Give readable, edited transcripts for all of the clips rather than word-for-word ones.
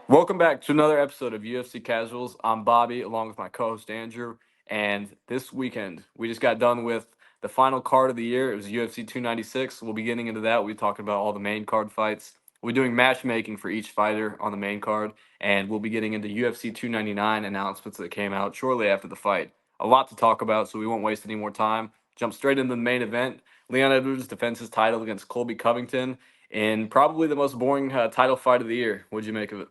Welcome back to another episode of UFC Casuals. I'm Bobby, along with my co-host Andrew. And this weekend, we just got done with the final card of the year. It was UFC 296. We'll be getting into that. We'll be talking about all the main card fights. We're doing matchmaking for each fighter on the main card, and we'll be getting into UFC 299 announcements that came out shortly after the fight. A lot to talk about, so we won't waste any more time. Jump straight into the main event. Leon Edwards defends his title against Colby Covington in probably the most boring title fight of the year. What'd you make of it?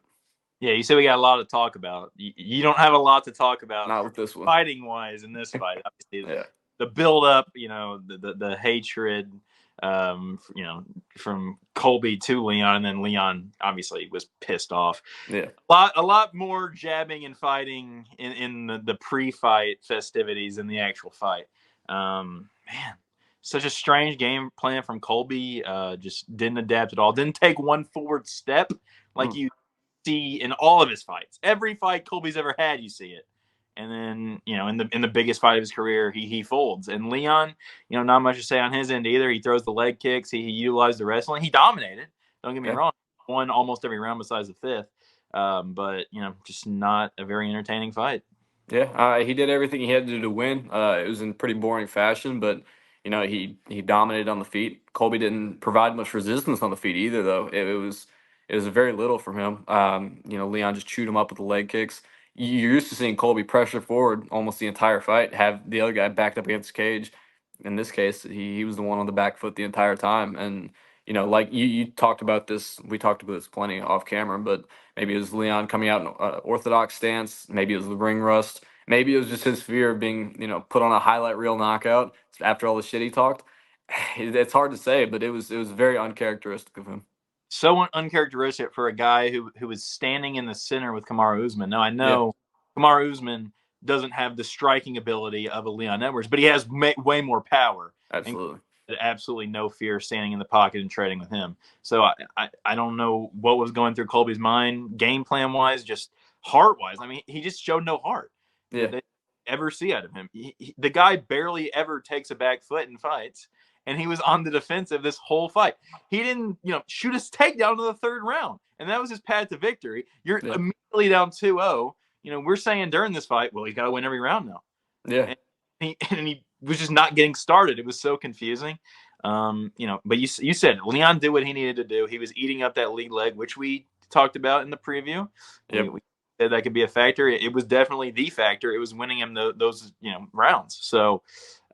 Yeah, you said we got a lot to talk about. You don't have a lot to talk about Not with this one. fighting wise in this fight. Obviously, Yeah. the build up, the hatred, from Colby to Leon, and then Leon obviously was pissed off. Yeah. A lot more jabbing and fighting in the pre-fight festivities than the actual fight. Man, such a strange game plan from Colby. Just didn't adapt at all. Didn't take one forward step like you see in all of his fights. Every fight Colby's ever had, you see it. And then, in the biggest fight of his career, he folds. And Leon, not much to say on his end either. He throws the leg kicks. He utilized the wrestling. He dominated. Don't get me Yeah. wrong. Won almost every round besides the fifth. But just not a very entertaining fight. Yeah. He did everything he had to do to win. It was in pretty boring fashion, but he dominated on the feet. Colby didn't provide much resistance on the feet either, though. It was very little from him. Leon just chewed him up with the leg kicks. You're used to seeing Colby pressure forward almost the entire fight, have the other guy backed up against the cage. In this case, he was the one on the back foot the entire time. And like you talked about this, we talked about this plenty off camera, but maybe it was Leon coming out in an orthodox stance. Maybe it was the ring rust. Maybe it was just his fear of being, put on a highlight reel knockout after all the shit he talked. It's hard to say, but it was very uncharacteristic of him. So uncharacteristic for a guy who was standing in the center with Kamaru Usman. Now I Yeah, know Kamaru Usman doesn't have the striking ability of a Leon Edwards, but he has way more power and absolutely. absolutely no fear standing in the pocket and trading with him. So I don't know what was going through Colby's mind, game plan wise, just heart wise. I mean, he just showed no heart Yeah, that they ever see out of him. The guy barely ever takes a back foot in fights, and he was on the defensive this whole fight. He didn't, shoot his takedown in the third round, and that was his path to victory. You're yeah, immediately down 2-0. We're saying during this fight, well, he's got to win every round now. yeah. And he was just not getting started. It was so confusing. But you said Leon did what he needed to do. He was eating up that lead leg, which we talked about in the preview. Yep. We said that could be a factor. It was definitely the factor. It was winning him those rounds. So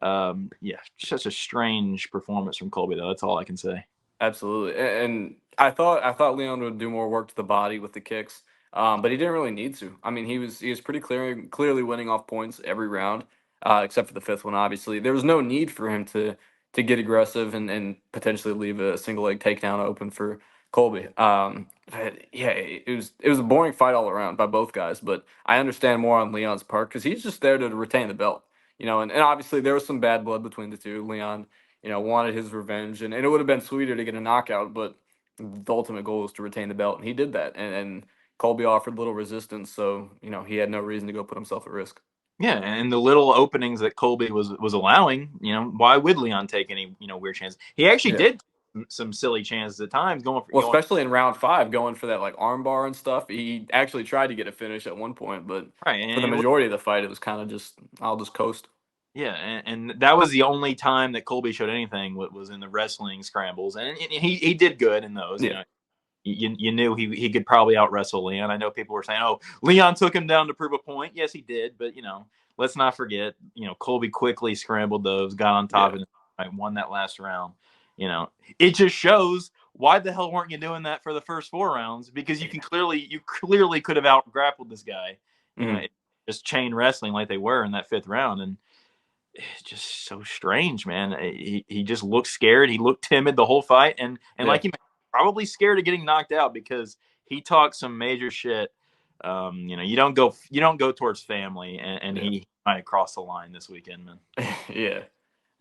yeah, such a strange performance from Colby, though. That's all I can say. Absolutely. And I thought Leon would do more work to the body with the kicks, but he didn't really need to. I mean, he was pretty clearly winning off points every round, except for the fifth one. Obviously, there was no need for him to get aggressive and potentially leave a single leg takedown open for Colby. But yeah, it was a boring fight all around by both guys. But I understand more on Leon's part because he's just there to retain the belt. And obviously there was some bad blood between the two. Leon wanted his revenge, and it would have been sweeter to get a knockout, but the ultimate goal was to retain the belt, and he did that. And Colby offered little resistance, so he had no reason to go put himself at risk. Yeah, and the little openings that Colby was allowing, why would Leon take any weird chances? He actually Yeah. did some silly chances at times going for Well, going especially in round five, going for that like armbar and stuff. He actually tried to get a finish at one point, but right, for the and majority of the fight, it was kind of just I'll just coast. yeah, and that was the only time that Colby showed anything was in the wrestling scrambles, and he did good in those. Yeah, You knew he could probably out wrestle Leon. I know people were saying, "Oh, Leon took him down to prove a point." Yes, he did, but let's not forget, Colby quickly scrambled those, got on top yeah, of it, won that last round. It just shows why the hell weren't you doing that for the first 4 rounds? Because you clearly could have out grappled this guy. hmm Just chain wrestling like they were in that fifth round, and it's just so strange, man. He just looked scared. He looked timid the whole fight, and yeah, like you mentioned, probably scared of getting knocked out because he talked some major shit. You don't go towards family, and yeah, he might have crossed the line this weekend, man. yeah,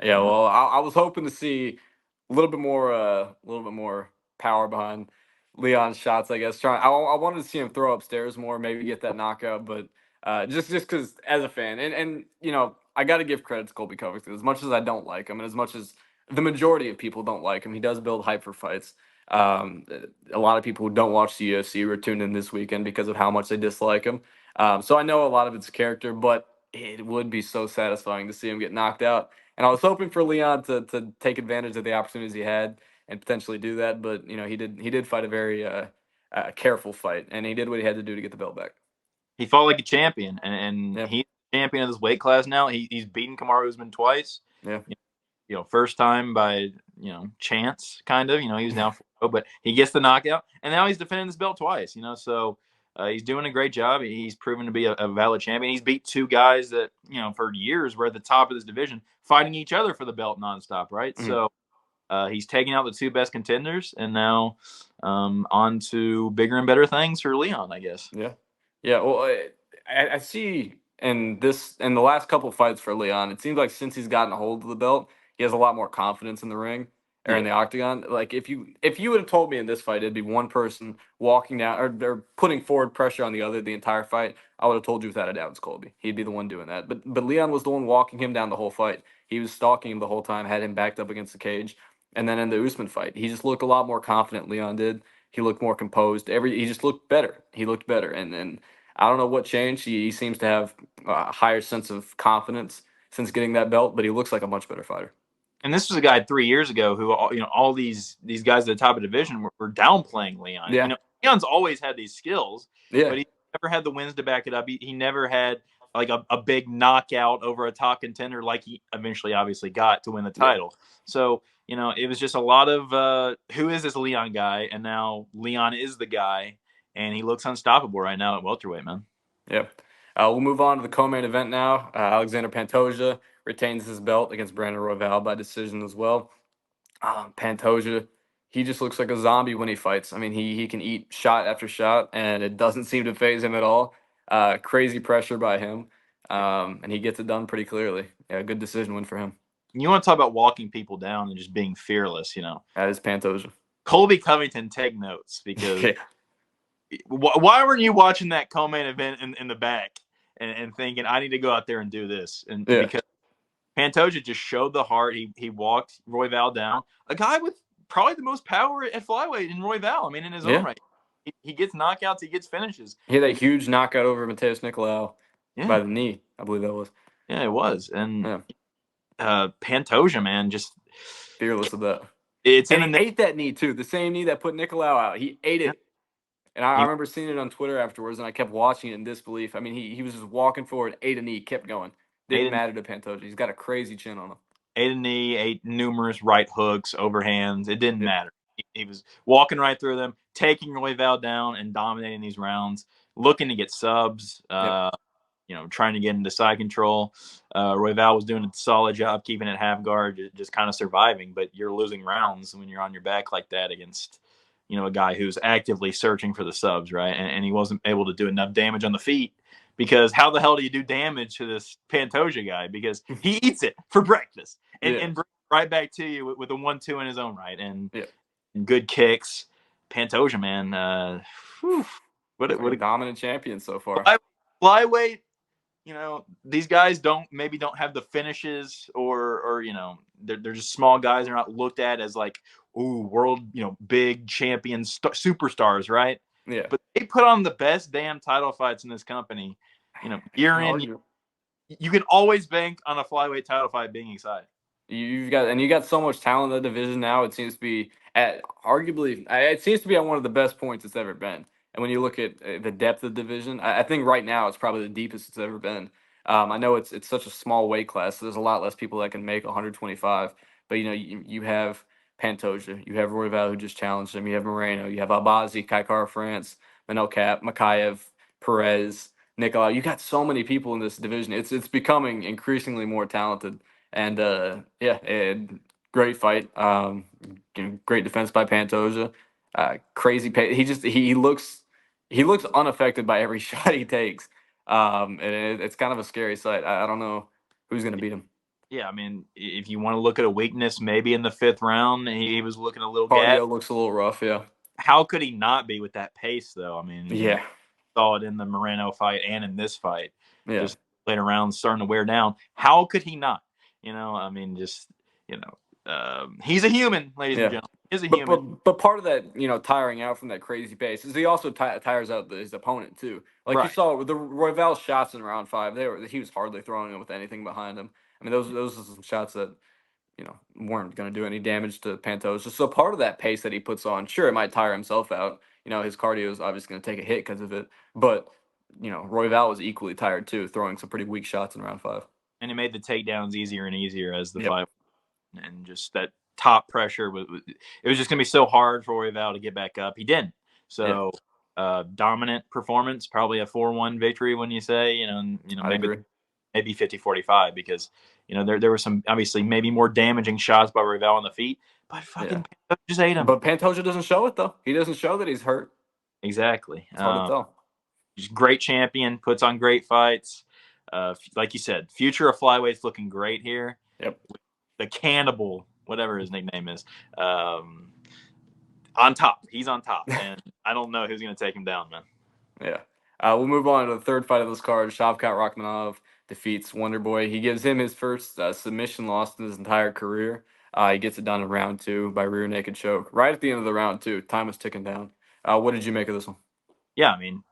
yeah. Well, I was hoping to see a little bit more power behind Leon's shots. I guess I wanted to see him throw upstairs more, maybe get that knockout, but just because as a fan, and I got to give credit to Colby Covington as much as I don't like him, and as much as the majority of people don't like him, he does build hype for fights. Um, a lot of people who don't watch the UFC were tuned in this weekend because of how much they dislike him. So I know a lot of it's character, but it would be so satisfying to see him get knocked out. And I was hoping for Leon to take advantage of the opportunities he had and potentially do that, but he did fight a very careful fight, and he did what he had to do to get the belt back. He fought like a champion, and Yeah, he's the champion of this weight class now. He's beaten Kamaru Usman twice. yeah, First time by chance, kind of. He was down for but he gets the knockout, and now he's defending this belt twice. So he's doing a great job. He's proven to be a valid champion. He's beat two guys that for years were at the top of this division, fighting each other for the belt nonstop. Right, mhm, so. He's taking out the two best contenders, and now on to bigger and better things for Leon, I guess. yeah, yeah. Well, I see in the last couple fights for Leon, it seems like since he's gotten a hold of the belt, he has a lot more confidence in the ring or in Yeah. the octagon. Like if you would have told me in this fight it'd be one person walking down or they're putting forward pressure on the other the entire fight, I would have told you without a doubt it's Colby. He'd be the one doing that. But Leon was the one walking him down the whole fight. He was stalking him the whole time, had him backed up against the cage. And then in the Usman fight, he just looked a lot more confident. Leon did. He looked more composed. He just looked better. He looked better, and I don't know what changed. He seems to have a higher sense of confidence since getting that belt, but he looks like a much better fighter. And this was a guy 3 years ago who, all these guys at the top of the division were downplaying Leon. Yeah, Leon's always had these skills, yeah, but he never had the wins to back it up. He never had like a big knockout over a top contender like he eventually obviously got to win the yeah, title. So, it was just a lot of who is this Leon guy? And now Leon is the guy, and he looks unstoppable right now at welterweight, man. yeah. We'll move on to the co-main event now. Alexander Pantoja retains his belt against Brandon Royval by decision as well. Pantoja, he just looks like a zombie when he fights. I mean, he can eat shot after shot, and it doesn't seem to phase him at all. Crazy pressure by him, and he gets it done pretty clearly. Yeah, good decision win for him. You want to talk about walking people down and just being fearless. That is Pantoja. Colby Covington, take notes because Yeah, why weren't you watching that co-main event in the back and thinking I need to go out there and do this? And yeah, because Pantoja just showed the heart. He walked Royval down, a guy with probably the most power at flyweight in Royval. I mean, in his own yeah. right, he gets knockouts, he gets finishes. He had that huge knockout over Mateus Nicolau by Yeah, the knee, I believe that was. yeah, it was. And Yeah, Pantoja, man, just fearless of that. it's in And the he name. ate that knee too, the same knee that put Nicolau out. He ate Yeah. it. And I He remember seeing it on Twitter afterwards, and I kept watching it in disbelief. I mean, he was just walking forward, ate a knee, kept going. Didn't ate matter to Pantoja. He's got a crazy chin on him. ate a knee, ate numerous right hooks, overhands. It didn't Yeah, matter. He was walking right through them, taking Royval down and dominating these rounds, looking to get subs, yep, trying to get into side control. Royval was doing a solid job keeping it half guard, just kind of surviving. But you're losing rounds when you're on your back like that against, a guy who's actively searching for the subs, right? And he wasn't able to do enough damage on the feet because how the hell do you do damage to this Pantoja guy? Because he eats it for breakfast and, yeah, and brings it right back to you with a 1-2 in his own right yeah. and good kicks. Pantoja, man, whew, what Looks a, like what a a dominant champion so far. flyweight. These guys maybe don't have the finishes or they're just small guys. They're not looked at as like, ooh, world, big champion superstars, right? Yeah, But they put on the best damn title fights in this company, year can't in. argue. You can always bank on a flyweight title fight being exciting. You got so much talent in the division now. It seems to be at arguably it seems to be at one of the best points it's ever been. And when you look at the depth of the division, I think right now it's probably the deepest it's ever been. I know it's such a small weight class, so there's a lot less people that can make 125. But you have Pantoja, you have Royval who just challenged him, you have Moreno, you have Albazi, Kaikara France, Manel Cap, Makayev, Perez, Nicolau. You got so many people in this division. It's becoming increasingly more talented. And yeah, great fight. Great defense by Pantoja. Crazy pay. He looks unaffected by every shot he takes. And it's kind of a scary sight. I don't know who's gonna beat him. Yeah, I mean, if you want to look at a weakness, maybe in the fifth round, he was looking a little gas. Cardio looks a little rough. Yeah. How could he not be with that pace, though? I mean, Yeah. saw it in the Moreno fight and in this fight. Yeah. Just later rounds starting to wear down. How could he not? I mean, just He's a human, ladies and Yeah. gentlemen. He's a But human. part of that, tiring out from that crazy pace is he also tires out his opponent too. Like you Right. saw with the Royval shots in round five, he was hardly throwing them with anything behind him. I mean, those are some shots that weren't going to do any damage to Pantoja. So part of that pace that he puts on, sure, it might tire himself out. His cardio is obviously going to take a hit because of it. But Royval was equally tired too, throwing some pretty weak shots in round five. And it made the takedowns easier and easier as the Yep. fight, and just that top pressure it was just gonna be so hard for Royval to get back up. He didn't. Yeah, So dominant performance, probably a 4-1 victory when you say, I agree. maybe 50-45 because there were some obviously maybe more damaging shots by Royval on the feet, but Yeah. fucking just ate him. But Pantoja doesn't show it though. He doesn't show that he's hurt. Exactly. It's hard to tell. He's a great champion, puts on great fights. Like you said, future of flyweights looking great here. Yep. The cannibal, whatever his nickname is, on top. He's on top, and I don't know who's going to take him down, man. Yeah. We'll move on to the third fight of this card. Shavkat Rakhmonov defeats Wonderboy. He gives him his first submission loss in his entire career. He gets it done in round two by rear naked choke. Right at the end of the round two, time was ticking down. What did you make of this one? Yeah, I mean,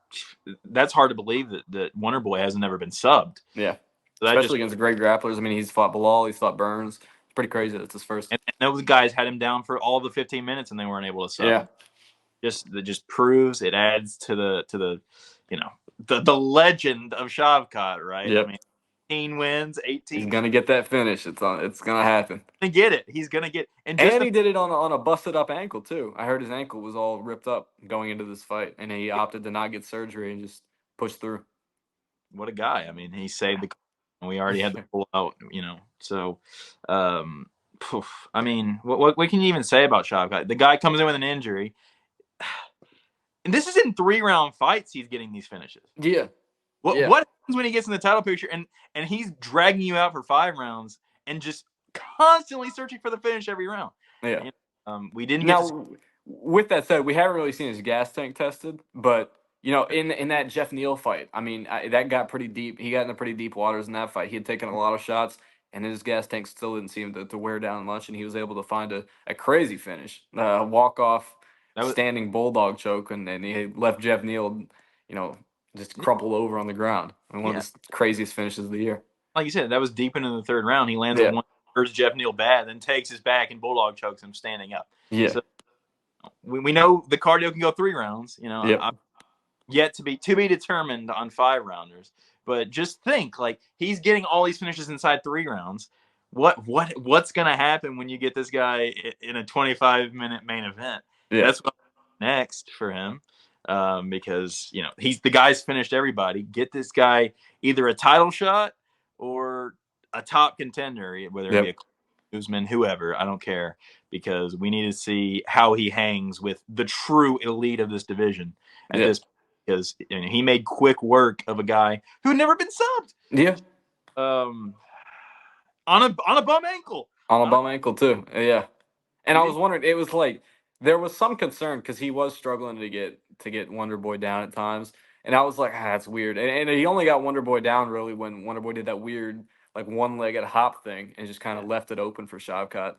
that's hard to believe that Wonderboy hasn't ever been subbed. Yeah, So that just especially against great grapplers. I mean, he's fought Bilal, he's fought Burns. It's pretty crazy that it's his first. and those guys had him down for all the 15 minutes and they weren't able to sub Yeah, him. That just proves it adds to the the legend of Shavkat, right? I yep. mean, 18 wins, He's 18. gonna get that finish. It's gonna happen. Gonna get it. He's gonna get, and just And he did it on a busted up ankle too. I heard his ankle was all ripped up going into this fight, and he opted to not get surgery and just push through. what a guy. I mean, he saved the, and we already had the pull out, So, um, I mean, what can you even say about Shavkat? The guy comes in with an injury, and this is in 3-round fights. He's getting these finishes. Yeah, What yeah, what happens when he gets in the title picture and he's dragging you out for 5 rounds and just constantly searching for the finish every round? yeah. We didn't get to see. Now, with that said, we haven't really seen his gas tank tested, but in that Jeff Neal fight, I mean, that got pretty deep. He got into pretty deep waters in that fight. He had taken a lot of shots, and his gas tank still didn't seem to wear down much, and he was able to find a crazy finish, walk off, That was, standing bulldog choke, and then he left Jeff Neal, you know, just crumpled over on the ground. I mean, one yeah, of the craziest finishes of the year. like you said, that was deep into the third round. He lands with Yeah, one, hurts Jeff Neal bad, then takes his back and bulldog chokes him standing up. yeah, So we know the cardio can go 3 rounds. yep, I'm yet to be determined on 5-rounders. But just think, like, he's getting all these finishes inside 3 rounds. What's gonna happen when you get this guy in a 25-minute main event? yeah, That's what next for him, because he's the guy's finished everybody. Get this guy either a title shot or a top contender, whether it be yep, a Usman, whoever. I don't care, because we need to see how he hangs with the true elite of this division at yeah, this. Because he made quick work of a guy who had never been subbed, yeah. um, on a bum ankle. On a On a, bum ankle too. Yeah. And we I was didn't. wondering, it was like there was some concern because he was struggling to get Wonder Boy down at times, and I was like, that's weird. And he only got Wonder Boy down really when Wonder Boy did that weird like one-legged hop thing and just kind of left it open for Shavkat.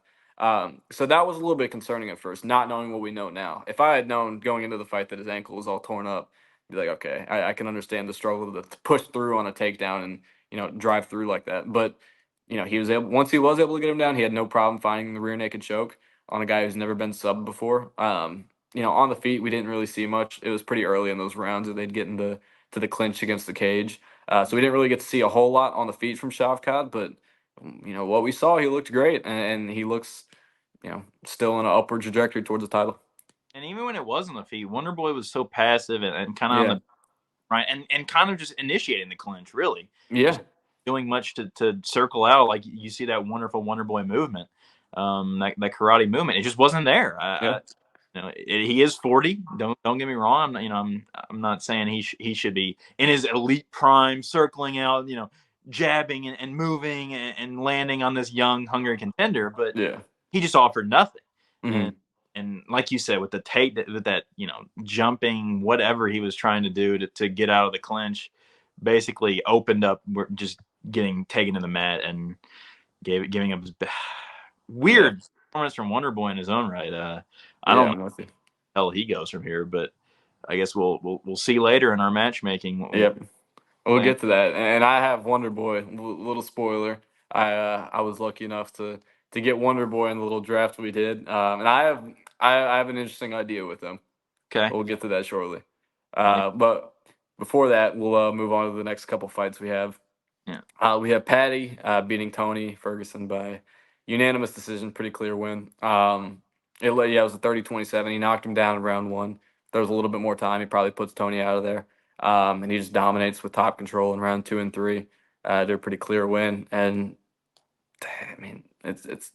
So that was a little bit concerning at first, not knowing what we know now. If I had known going into the fight that his ankle was all torn up, I'd be like, okay, I can understand the struggle to push through on a takedown and drive through like that. But he was able once he was able to get him down, he had no problem finding the rear naked choke on a guy who's never been subbed before. On the feet, we didn't really see much. It was pretty early in those rounds that they'd get into to the clinch against the cage. So we didn't really get to see a whole lot on the feet from Shavkat, but what we saw, he looked great, and he looks, still on an upward trajectory towards the title. And even when it was on the feet, Wonder Boy was so passive and kind of on Yeah, the right and kind of just initiating the clinch, really, yeah, just doing much to circle out. Like you see that wonderful Wonder Boy movement, that karate movement. It just wasn't there. yeah, He is 40. Don't get me wrong. I'm not saying he should be in his elite prime, circling out, jabbing and moving and landing on this young, hungry contender. But yeah. he just offered nothing. Hmm. And like you said, with the take with that jumping, whatever he was trying to do to get out of the clinch, basically opened up. We're just getting taken to the mat and giving up his Yeah, weird performance from Wonder Boy in his own right. I don't yeah, know I'm with you. how he goes from here, but I guess we'll see later in our matchmaking what Yep. We'll plan. get to that. And I have Wonder Boy. Little spoiler. I was lucky enough to get Wonder Boy in the little draft we did. And I have an interesting idea with him. Okay. We'll get to that shortly. Nice. But before that, we'll move on to the next couple fights we have. Yeah. We have Patty beating Tony Ferguson by unanimous decision, pretty clear win. Yeah, it was a 30-27. He knocked him down in round one. If there was a little bit more time, he probably puts Tony out of there. And he just dominates with top control in round two and three. They're a pretty clear win, and I mean, it's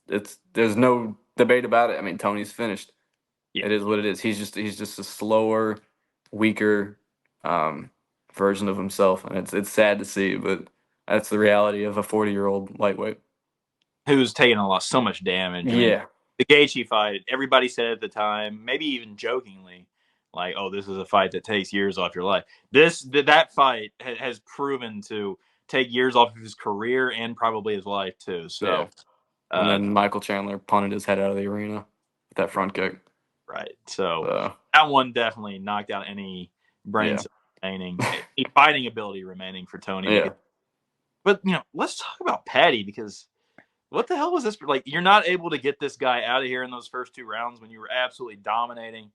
there's no debate about it. I mean, Tony's finished. Yeah. It is what it is. He's just a slower, weaker um, version of himself, and it's sad to see, but that's the reality of a 40-year-old lightweight. Who's taken so much damage. I mean, Yeah, the Gaethje fight, everybody said at the time, maybe even jokingly, like, "Oh, this is a fight that takes years off your life." That fight has proven to take years off of his career and probably his life too. yeah. So, And uh, then Michael Chandler punted his head out of the arena with that front kick. right. So So that one definitely knocked out any brain yeah, cells remaining, any fighting ability remaining for Tony. yeah, Because, but let's talk about Patty because what the hell was this? Like, you're not able to get this guy out of here in those first two rounds when you were absolutely dominating.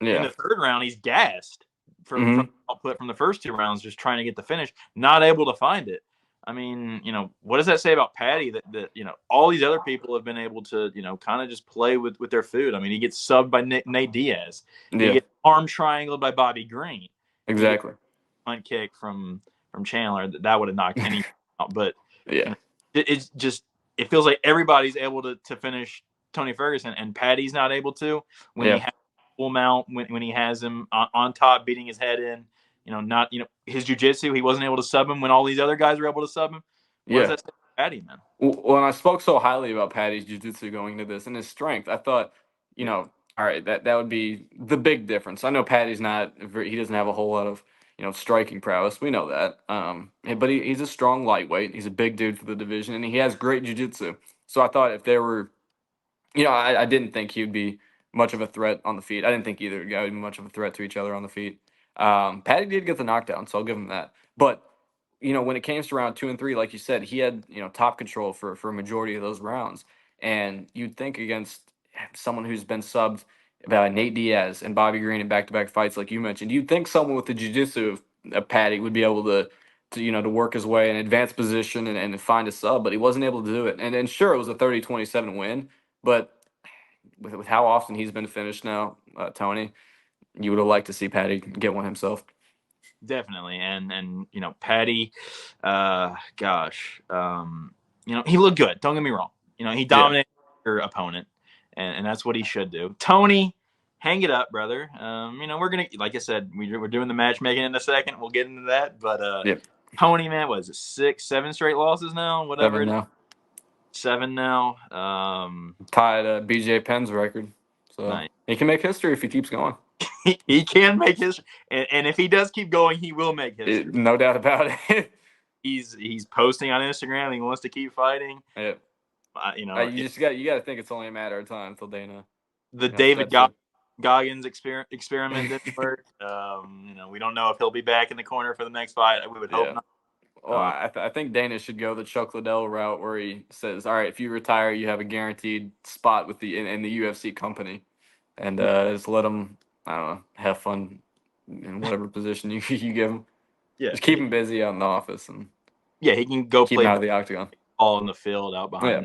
In yeah. the third round, he's gassed from Hmm. output from the first two rounds, just trying to get the finish, not able to find it. I mean, what does that say about Patty that all these other people have been able to, kind of just play with their food? I mean, he gets subbed by Nate Diaz. He Yeah, gets arm triangled by Bobby Green. He gets exactly. a punt kick from Chandler. That would have knocked any out. But you Yeah, know, it's just it feels like everybody's able to finish Tony Ferguson, and Patty's not able to when he yeah, has full mount, when he has him on top, beating his head in. Not his jujitsu. He wasn't able to sub him when all these other guys were able to sub him. What does yeah. that say about Patty, man? When I spoke so highly about Patty's jiu-jitsu going into this and his strength, I thought, Yeah, all right, that would be the big difference. I know Patty's not he doesn't have a whole lot of, striking prowess. We know that. But he's a strong lightweight. He's a big dude for the division, and he has great jiu-jitsu. So I thought if there were, I didn't think he would be much of a threat on the feet. I didn't think either guy would be much of a threat to each other on the feet. Patty did get the knockdown, so I'll give him that. But when it came to round two and three, like you said, he had top control for a majority of those rounds. And you'd think against someone who's been subbed by Nate Diaz and Bobby Green in back-to-back fights, like you mentioned, you'd think someone with the jiu-jitsu of Patty would be able to work his way in advanced position and find a sub, but he wasn't able to do it. And sure, it was a 30-27 win, but with how often he's been finished now, Tony, you would have liked to see Patty get one himself. definitely. And Patty, gosh, he looked good. Don't get me wrong. He Yeah, dominated your opponent, and that's what he should do. Tony, hang it up, brother. We're gonna, like I said, we're doing the matchmaking in a second. We'll get into that, but yep, Tony, man, what is it, 6, 7 straight losses now? Whatever 7 it is, now. 7 now. Tied BJ Penn's record. So Nice. he can make history if he keeps going. He can make history, and if he does keep going, he will make history. No doubt about it. He's posting on Instagram. He wants to keep fighting. Yeah. You If just got to think it's only a matter of time until Dana, the David steps in. Goggins experiment didn't work, we don't know if he'll be back in the corner for the next fight. We would hope Yeah. not. Well, I think Dana should go the Chuck Liddell route where he says, "All right, if you retire, you have a guaranteed spot with in the UFC company, and just let him, I don't know, have fun in whatever position you you give him. Yeah, Just keep him busy out in the office and yeah, he can go keep him play out of the octagon." ball in the field Yeah.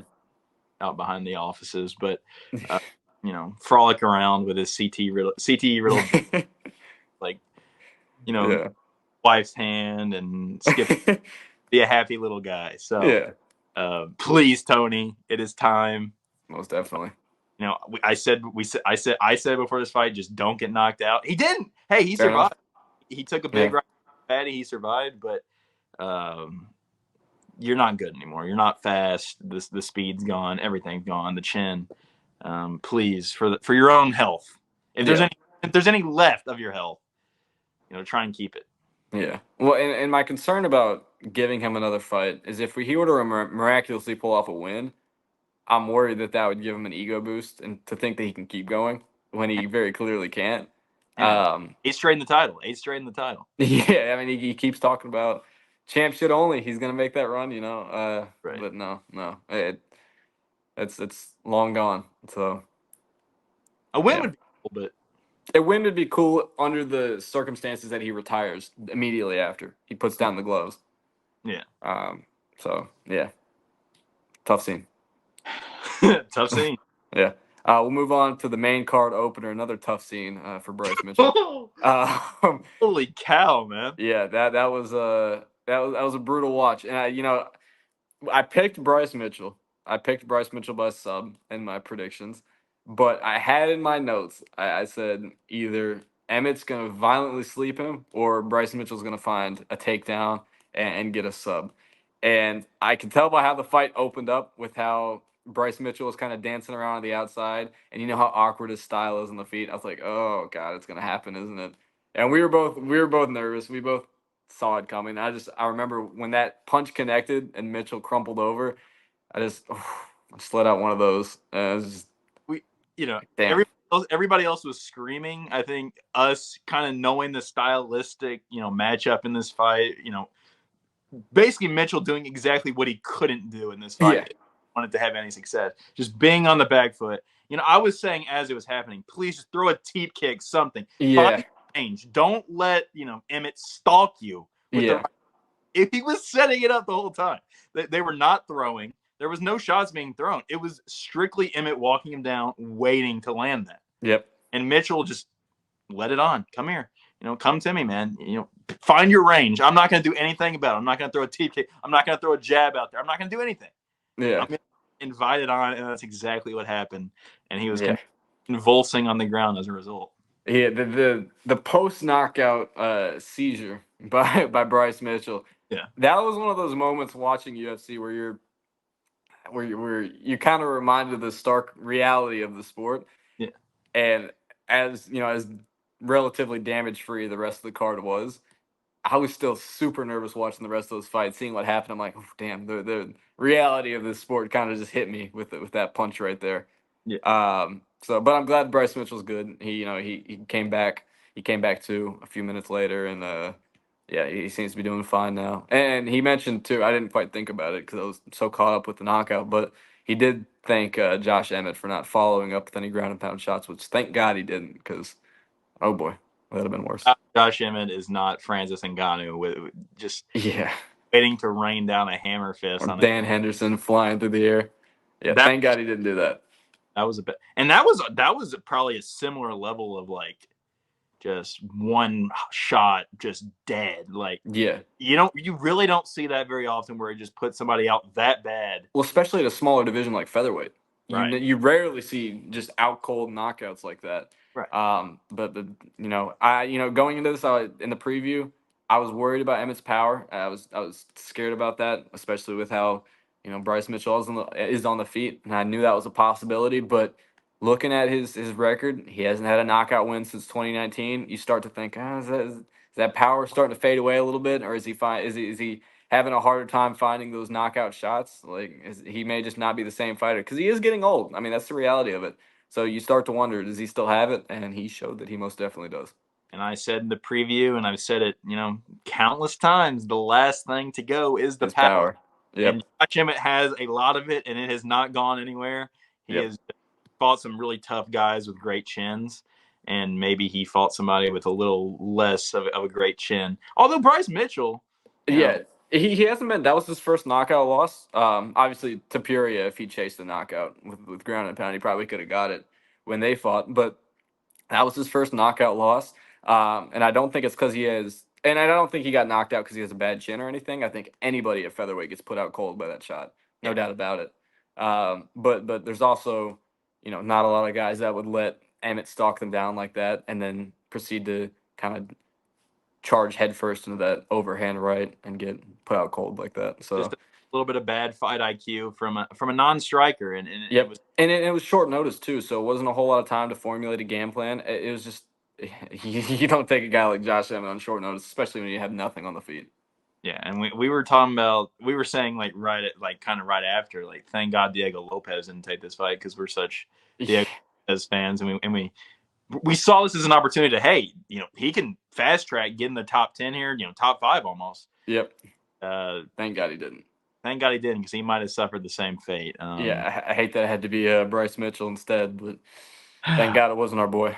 out behind the offices, but uh, frolic around with his CT riddle like you know Yeah. wife's hand and skip, be a happy little guy. So Yeah. please, Tony, it is time. Most definitely. I said before this fight, just don't get knocked out. He didn't. Hey, he Fair enough. survived. He took a big Yeah. right, fatty. He survived, but um, you're not good anymore. You're not fast. The speed's gone. Everything's gone. The chin. Please, for your own health, if there's Yeah. any left of your health, try and keep it. Yeah. Well, and my concern about giving him another fight is if he were to miraculously pull off a win, I'm worried that that would give him an ego boost and to think that he can keep going when he very clearly can't. Yeah, Um, eight straight in the title. Eight straight in the title. yeah, I mean, he keeps talking about champ shit only. He's gonna make that run, you know. Right. But no, it's long gone. So A win yeah, would be cool, but a win would be cool under the circumstances that he retires immediately after he puts down the gloves. yeah. Um, so yeah, tough scene. Tough scene. Yeah. We'll move on to the main card opener. Another tough scene for Bryce Mitchell. Um, Holy cow, man. yeah, that was a brutal watch, and I picked Bryce Mitchell. I picked Bryce Mitchell by sub in my predictions, but I had in my notes. I said either Emmett's gonna violently sleep him or Bryce Mitchell's gonna find a takedown and get a sub. And I can tell by how the fight opened up with how Bryce Mitchell was kind of dancing around on the outside, and you know how awkward his style is on the feet. I was like, oh god, it's gonna happen, isn't it? And we were both nervous. We both saw it coming. I remember when that punch connected and Mitchell crumpled over. I just let out one of those. It was just, We, you know, damn. everybody else was screaming. I think us kind of knowing the stylistic, matchup in this fight, basically Mitchell doing exactly what he couldn't do in this fight Yeah, if he wanted to have any success. Just being on the back foot. I was saying as it was happening, please just throw a teep kick, something. Find yeah, range. Don't let, Emmett stalk you with the yeah, right. If he was setting it up the whole time. They were not throwing. There was no shots being thrown. It was strictly Emmett walking him down, waiting to land that. yep, And Mitchell just let it on. Come here. Come to me, man. Find your range. I'm not going to do anything about it. I'm not going to throw a teep kick. I'm not going to throw a jab out there. I'm not going to do anything. yeah, I'm going to invite it on, and that's exactly what happened. And he was yeah. convulsing on the ground as a result. Yeah, the post knockout seizure by Bryce Mitchell. Yeah. That was one of those moments watching UFC where you're kind of reminded of the stark reality of the sport. Yeah. And as relatively damage free the rest of the card was, I was still super nervous watching the rest of those fights, seeing what happened. I'm like, oh, damn, the reality of this sport kind of just hit me with that punch right there. Yeah. But I'm glad Bryce Mitchell's good. He came back. He came back too a few minutes later, and yeah, he seems to be doing fine now. And he mentioned too, I didn't quite think about it because I was so caught up with the knockout, but he did thank Josh Emmett for not following up with any ground and pound shots, which thank God he didn't, because oh boy, that'd have been worse. Josh Emmett is not Francis Ngannou with just Yeah, waiting to rain down a hammer or fist on it. Dan Henderson flying through the air. Yeah, That thank God he didn't do that. that was a bit, and that was probably a similar level of like just one shot, just dead. Like Yeah. you really don't see that very often where he just puts somebody out that bad. Well, especially at a smaller division like featherweight, Right. you rarely see just out cold knockouts like that. Right. But I going into this in the preview, I was worried about Emmett's power. I was scared about that, especially with how Bryce Mitchell is on the feet, and I knew that was a possibility. But looking at his record, he hasn't had a knockout win since 2019. You start to think, is that power starting to fade away a little bit, or is he fine? Is he having a harder time finding those knockout shots? Like he may just not be the same fighter because he is getting old. I mean, that's the reality of it. So you start to wonder, does he still have it? And he showed that he most definitely does. And I said in the preview, and I've said it, countless times, the last thing to go is the His power. power. And Yep. Josh Emmett has a lot of it, and it has not gone anywhere. He Yep. has fought some really tough guys with great chins, and maybe he fought somebody with a little less of a great chin. Although Bryce Mitchell, you know, Yeah. He hasn't been. That was his first knockout loss. Obviously to Furia, if he chased the knockout with ground and pound, he probably could have got it when they fought. But that was his first knockout loss. And I don't think it's because he has. And I don't think he got knocked out because he has a bad chin or anything. I think anybody at featherweight gets put out cold by that shot, no yeah, doubt about it. But there's also, not a lot of guys that would let Emmett stalk them down like that and then proceed to kind of charge headfirst into that overhand right and get put out cold like that. just So a little bit of bad fight IQ from a non-striker, and it yep, was and it was short notice too, so it wasn't a whole lot of time to formulate a game plan. It was just you don't take a guy like Josh Emmett on short notice, especially when you have nothing on the feet. Yeah, and we were talking about we were saying like kind of right after like thank God Diego Lopez didn't take this fight because we're such Diego Lopez fans and we saw this as an opportunity to hey he can fast track get in the top 10 here top 5 almost. Yep. Uh, Thank God he didn't. thank God he didn't because he might have suffered the same fate. Yeah, I hate that it had to be Bryce Mitchell instead, but thank God it wasn't our boy.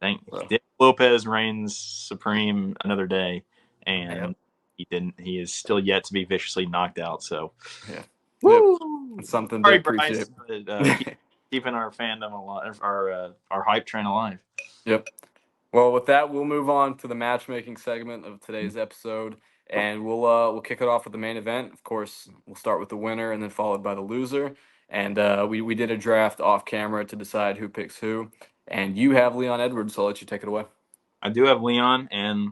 thank So, Diego Lopez reigns supreme another day, and yep. he didn't. He is still yet to be viciously knocked out. So Yeah. Yep. woo! It's something to Sorry, appreciate. Bryce, but keeping our fandom alive, our hype train alive. Yep. Well, with that, we'll move on to the matchmaking segment of today's episode, and we'll kick it off with the main event. Of course, we'll start with the winner and then followed by the loser. And we did a draft off camera to decide who picks who. And you have Leon Edwards, so I'll let you take it away. I do have Leon, and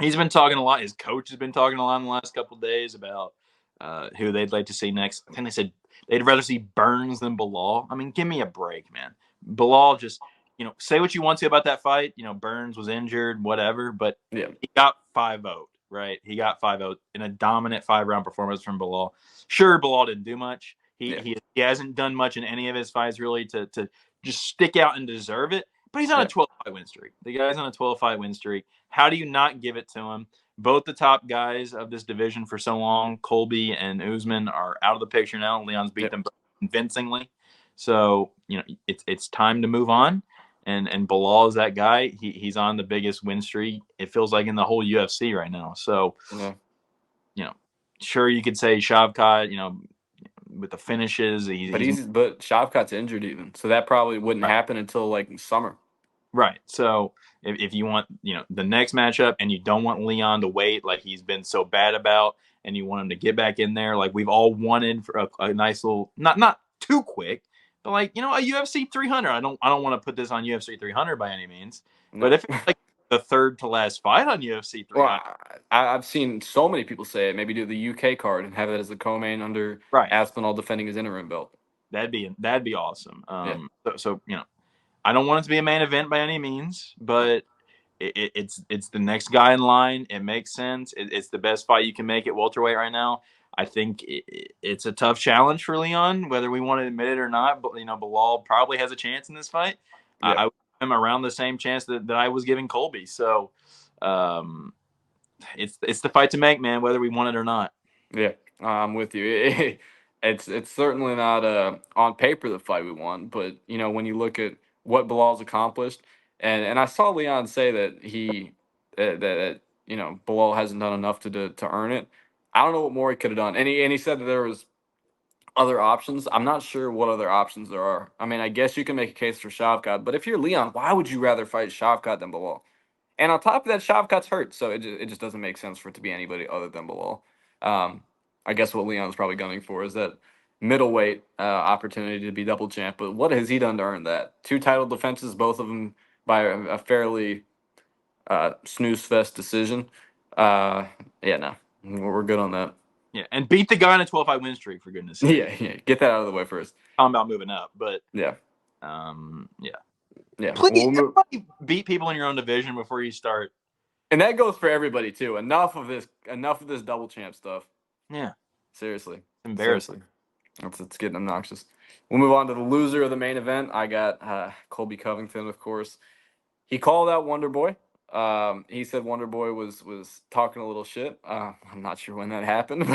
he's been talking a lot. His coach has been talking a lot in the last couple of days about who they'd like to see next. I think they said they'd rather see Burns than Bilal. I mean, give me a break, man. Bilal just, say what you want to about that fight. Burns was injured, whatever, but Yeah. he got 5-0, right? He got 5-0 in a dominant 5-round performance from Bilal. Sure, Bilal didn't do much. He, Yeah. he he hasn't done much in any of his fights really to just stick out and deserve it. But he's on a Yeah. 12 fight win streak. The guy's on a 12 fight win streak. How do you not give it to him? Both the top guys of this division for so long, Colby and Usman, are out of the picture now. Leon's beat Yeah. them convincingly. So, it's time to move on. And Bilal is that guy. He's on the biggest win streak, it feels like, in the whole UFC right now. So, Yeah. you know, sure you could say Shavkat, with the finishes, But Shavkat's injured even, so that probably wouldn't right. happen until like summer. Right. So if you want, the next matchup and you don't want Leon to wait like he's been so bad about, and you want him to get back in there like we've all wanted for a nice little, not too quick, but like, a UFC 300. I don't want to put this on UFC 300 by any means, but No. if it's like the third to last fight on UFC Well, 300, I've seen so many people say it. Maybe do the UK card and have it as the co-main under right. Aspinall defending his interim belt. That'd be awesome. Yeah. So I don't want it to be a main event by any means, but it's the next guy in line. It makes sense. It's the best fight you can make at welterweight right now. I think it's a tough challenge for Leon, whether we want to admit it or not. But Bilal probably has a chance in this fight. Yeah. I would give him around the same chance that I was giving Colby. So um, it's the fight to make, man, whether we want it or not. Yeah. I'm with you. It's certainly not on paper the fight we want, but when you look at what Bilal's accomplished, and I saw Leon say that that Bilal hasn't done enough to earn it. I don't know what more he could have done, and he said that there was other options. I'm not sure what other options there are. I mean, I guess you can make a case for Shavkat, but if you're Leon, why would you rather fight Shavkat than Bilal? And on top of that, Shavkat's hurt, so it just doesn't make sense for it to be anybody other than Bilal. Um, I guess what Leon's probably gunning for is that middleweight opportunity to be double champ. But what has he done to earn that? Two title defenses, both of them by a fairly snooze fest decision. Yeah, no, we're good on that. Yeah, and beat the guy in a 12 fight win streak, for goodness sake. Yeah, yeah. Get that out of the way first. Talking about moving up, but Yeah, yeah. yeah. Please, We'll move. everybody beat people in your own division before you start. And that goes for everybody too. Enough of this. Enough of this double champ stuff. Yeah, Seriously. embarrassing. Seriously. It's getting obnoxious. We'll move on to the loser of the main event. I got Colby Covington, of course. He called out Wonder Boy. He said Wonder Boy was talking a little shit. I'm not sure when that happened,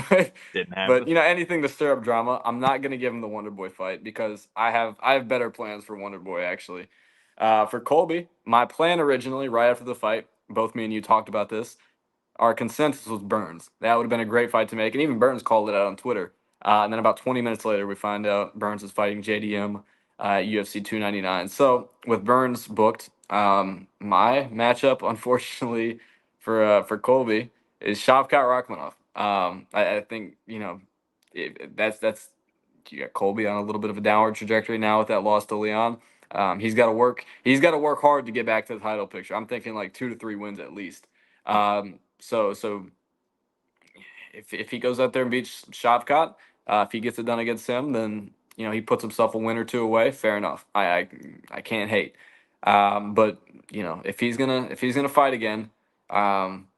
Didn't but happen. anything to stir up drama. I'm not gonna give him the Wonder Boy fight because I have better plans for Wonder Boy actually. For Colby, my plan originally, right after the fight, both me and you talked about this. Our consensus was Burns. That would have been a great fight to make, and even Burns called it out on Twitter. And then about 20 minutes later, we find out Burns is fighting JDM UFC 299. So with Burns booked, my matchup, unfortunately for Colby, is Shavkat Rakhmonov. I think that's you got Colby on a little bit of a downward trajectory now with that loss to Leon. He's got to work. He's got to work hard to get back to the title picture. I'm thinking like 2 to 3 wins at least. So if he goes out there and beats Shavkat, if he gets it done against him, then he puts himself a win or two away. Fair enough. I can't hate. But if he's gonna fight again,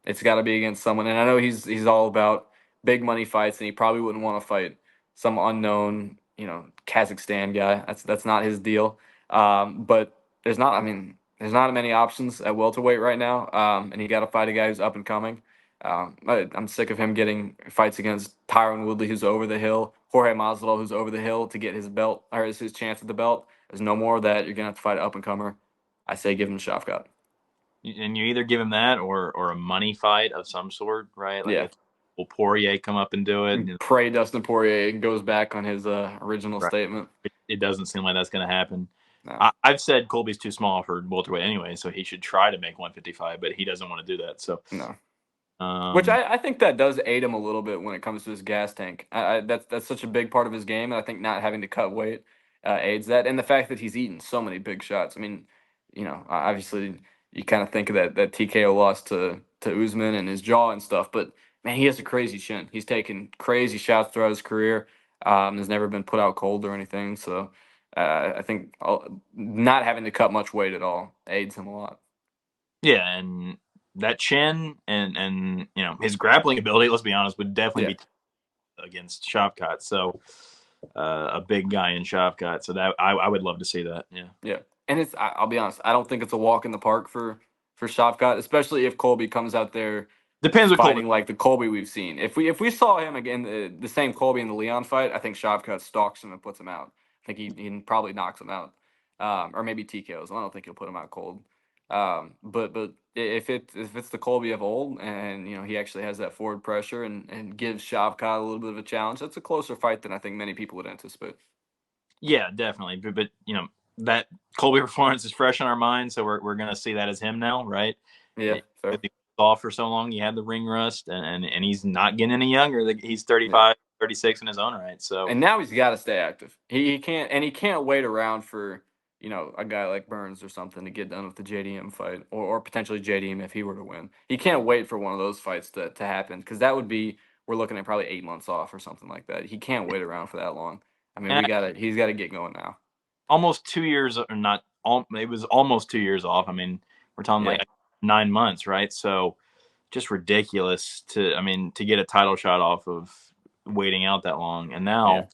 It's got to be against someone, and I know he's all about big money fights, and he probably wouldn't want to fight some unknown, Kazakhstan guy. That's not his deal. But I mean, there's not many options at welterweight right now, and you got to fight a guy who's up and coming. I'm sick of him getting fights against Tyron Woodley, who's over the hill, Jorge Masvidal, who's over the hill to get his belt or his chance at the belt. There's no more of that. You're gonna have to fight an up and comer. I say give him Shavkat. And you either give him that or a money fight of some sort, right? Like Yeah. if will Poirier come up and do it? Pray Dustin Poirier goes back on his original Right. statement. It doesn't seem like that's going to happen. No, I've said Colby's too small for welterweight anyway, so he should try to make 155, but he doesn't want to do that. So, no. Which um, I think that does aid him a little bit when it comes to his gas tank. That's such a big part of his game, and I think not having to cut weight aids that, and the fact that he's eaten so many big shots. I mean, obviously you kind of think of that TKO loss to Usman and his jaw and stuff, but man, he has a crazy chin. He's taken crazy shots throughout his career. Has never been put out cold or anything. So I think not having to cut much weight at all aids him a lot. yeah, and that chin and his grappling ability, let's be honest, would definitely Yeah. be against Shavkat. So a big guy in Shavkat. So that I would love to see that. Yeah. Yeah, and I'll be honest. I don't think it's a walk in the park for Shavkat, especially if Colby comes out there Depends what Colby. fighting like the Colby we've seen. If we saw him again, the same Colby in the Leon fight, I think Shavkat stalks him and puts him out. I think he probably knocks him out, or maybe TKOs. I don't think he'll put him out cold. But if it's the Colby of old, and he actually has that forward pressure and gives Shavkat a little bit of a challenge, that's a closer fight than I think many people would anticipate. Yeah, definitely. But that Colby performance is fresh in our mind, so we're gonna see that as him now, right? Yeah, He fair. was off for so long, he had the ring rust, and he's not getting any younger. He's Yeah. 35, 36 in his own right. So And now he's got to stay active. He can't wait around for a guy like Burns or something to get done with the JDM fight, or potentially JDM if he were to win. He can't wait for one of those fights to happen, because that would be, we're looking at probably 8 months off or something like that. He can't wait around for that long. I mean, and he's got to get going now. almost 2 years or not. It was almost 2 years off. I mean, we're talking Yeah, like 9 months, right? So just ridiculous to get a title shot off of waiting out that long. And yeah, now,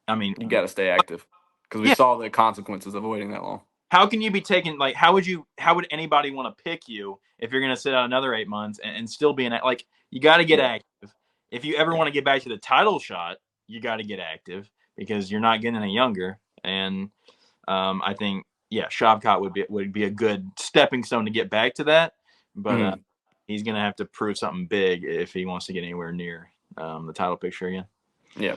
I mean, you got to stay active, because we yeah, saw the consequences of waiting that long. how can you be taken? Like, how would anybody want to pick you if you're going to sit out another 8 months and still be like, you got to get Yeah, active. If you ever yeah, want to get back to the title shot, you got to get active because you're not getting any younger. And I think, yeah, Shavkat would be a good stepping stone to get back to that. But Mhm. he's going to have to prove something big if he wants to get anywhere near the title picture again. Yeah.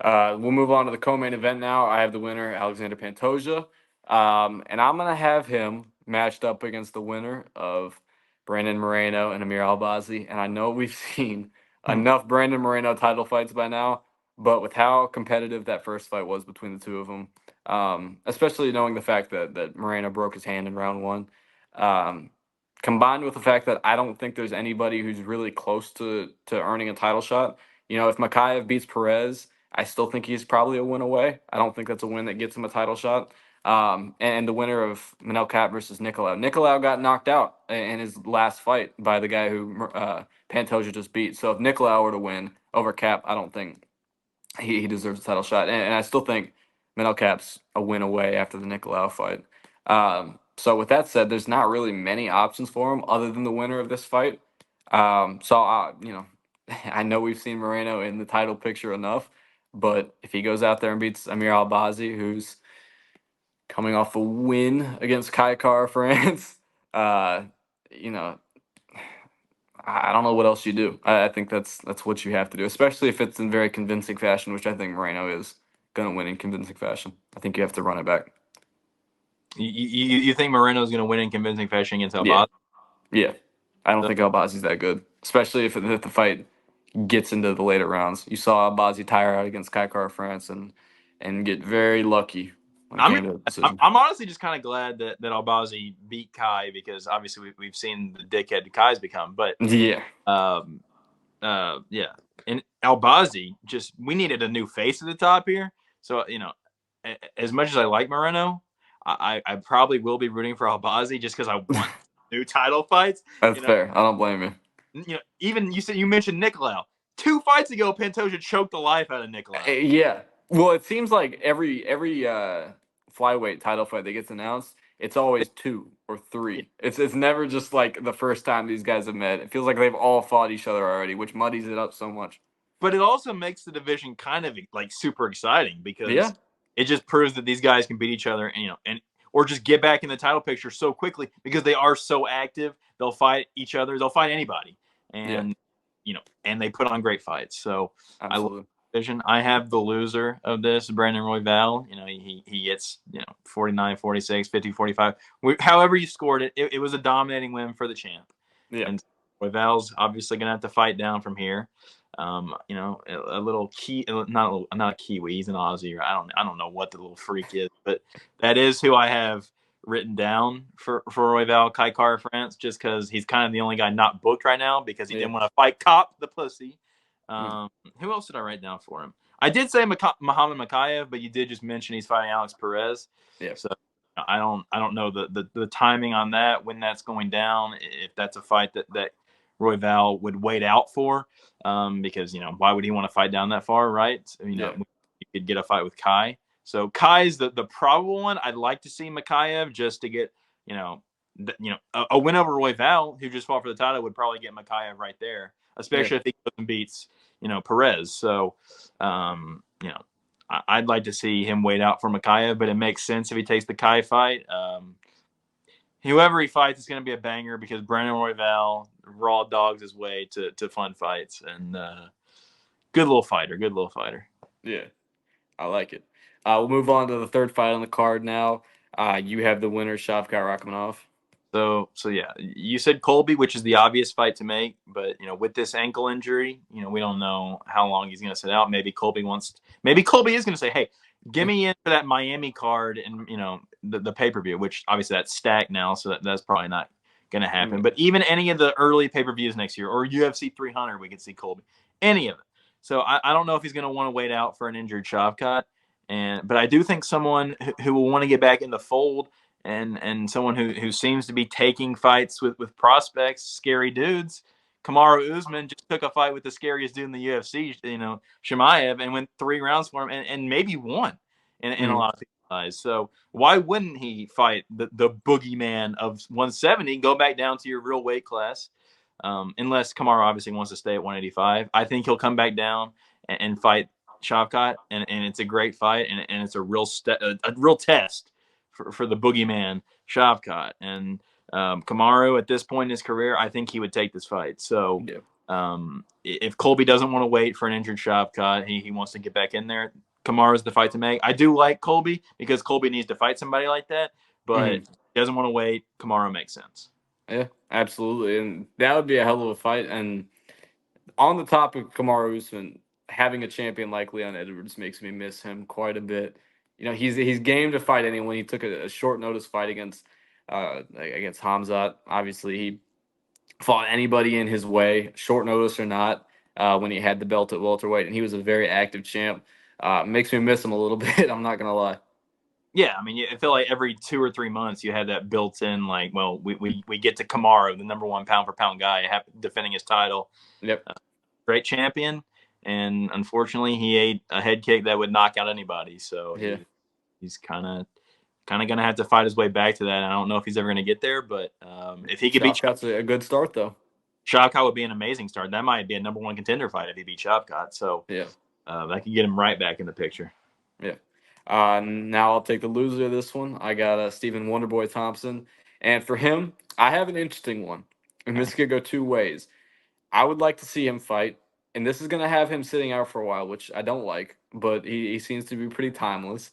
We'll move on to the co-main event now. I have the winner, Alexander Pantoja, and I'm gonna have him matched up against the winner of Brandon Moreno and Amir Albazi. And I know we've seen Hmm. enough Brandon Moreno title fights by now, but with how competitive that first fight was between the two of them, especially knowing the fact that Moreno broke his hand in round one, um, combined with the fact that I don't think there's anybody who's really close to earning a title shot. If Makayev beats Perez, I still think he's probably a win away. I don't think that's a win that gets him a title shot. And the winner of Manel Kape versus Nicolau. Nicolau got knocked out in his last fight by the guy who Pantoja just beat. So if Nicolau were to win over Cap, I don't think he deserves a title shot. And I still think Manel Kape's a win away after the Nicolau fight. So with that said, there's not really many options for him other than the winner of this fight. I know we've seen Moreno in the title picture enough, but if he goes out there and beats Amir Albazi, who's coming off a win against Kai Kara France, uh, you know, I don't know what else you do. I think that's what you have to do, especially if it's in very convincing fashion, which I think Moreno is going to win in convincing fashion. I think you have to run it back. You think Moreno is going to win in convincing fashion against Yeah, Albazi? yeah. I don't think Albazi's that good, especially if the fight gets into the later rounds. You saw Albazi tire out against Kai Kara France and get very lucky when it I'm came to a decision. I'm honestly just kind of glad that Albazi beat Kai because obviously we've seen the dickhead Kai's become. But Yeah, um, yeah, and Albazi just we needed a new face at the top here. So as much as I like Moreno, I probably will be rooting for Albazi just because I want new title fights. That's You know, fair. I don't blame you. even you mentioned Nicolau. 2 fights ago, Pantoja choked the life out of Nicolau. Yeah. Well, it seems like every flyweight title fight that gets announced, it's always two or three. It's never just like the first time these guys have met. It feels like they've all fought each other already, which muddies it up so much. But it also makes the division kind of like super exciting Yeah. because it just proves that these guys can beat each other, and or just get back in the title picture so quickly because they are so active. They'll fight each other. They'll fight anybody, Yeah. and and they put on great fights. So I love Absolutely. the division. I have the loser of this, Brandon Royval. He gets 49, 46, 50, 45. However you scored it, it was a dominating win for the champ. Yeah. And Royval's obviously going to have to fight down from here. A little key, not a Kiwi. He's an Aussie. I don't know what the little freak is, but that is who I have written down for Royval, Kai Kara France, just because he's kind of the only guy not booked right now because he Yeah. didn't want to fight Cop the pussy. Mm. Who else did I write down for him? I did say Muhammad Makayev, but you did just mention he's fighting Alex Perez. Yeah. So I don't know the timing on that, when that's going down, if that's a fight that Royval would wait out for, because why would he want to fight down that far, right? Yeah. You could get a fight with Kai. So Kai's the probable one. I'd like to see Makayev just to get a win over Royval, who just fought for the title, would probably get Makayev right there, Yeah. especially if he goes and beats Perez. So I'd like to see him wait out for Makayev, but it makes sense if he takes the Kai fight. Whoever he fights is going to be a banger because Brandon Royval raw dogs his way to fun fights, and good little fighter. Good little fighter. Yeah. I like it. We'll move on to the third fight on the card now. You have the winner, Shavkat Rakhmonov. So yeah, you said Colby, which is the obvious fight to make, but with this ankle injury, we don't know how long he's going to sit out. Maybe Colby is going to say, "Hey, give me in for that Miami card and the pay-per-view," which obviously that's stacked now, so that's probably not going to happen. Mm. But even any of the early pay-per-views next year or UFC 300, we could see Colby. Any of it. So I don't know if he's going to want to wait out for an injured Shavkat, but I do think someone who will want to get back in the fold, and someone who seems to be taking fights with prospects, scary dudes. Kamaru Usman just took a fight with the scariest dude in the UFC, Shemaev, and went 3 rounds for him and maybe won in a Mm. lot of people's eyes. So why wouldn't he fight the boogeyman of 170, go back down to your real weight class? Unless Kamaru obviously wants to stay at 185. I think he'll come back down and fight Shavkat, and it's a great fight, and it's a real test for the boogeyman Shavkat. And Kamaru, at this point in his career, I think he would take this fight. So Yeah. if Colby doesn't want to wait for an injured Shavkat, he wants to get back in there. Kamaru's the fight to make. I do like Colby because Colby needs to fight somebody like that, but Mm. he doesn't want to wait. Kamaru makes sense. Yeah. Absolutely. And that would be a hell of a fight. And on the topic of Kamaru Usman, having a champion like Leon Edwards makes me miss him quite a bit. He's game to fight anyone. He took a short notice fight against Hamzat. Obviously, he fought anybody in his way, short notice or not, when he had the belt at welterweight, and he was a very active champ. Makes me miss him a little bit. I'm not gonna lie. Yeah, I mean, I feel like every 2 or 3 months you had that built in, like, well, we get to Kamaru, the number one pound for pound guy, defending his title, Yep. great champion, and unfortunately he ate a head kick that would knock out anybody. So Yeah. he's kind of gonna have to fight his way back to that. And I don't know if he's ever gonna get there, but if he could beat Shavkat's a good start though. Shavkat, would be an amazing start. That might be a number one contender fight if he beat Shavkat. So Yeah. that could get him right back in the picture. Yeah. Now I'll take the loser of this one. I got Stephen Wonderboy Thompson, and for him, I have an interesting one, and this could go two ways. I would like to see him fight, and this is going to have him sitting out for a while, which I don't like, but he seems to be pretty timeless.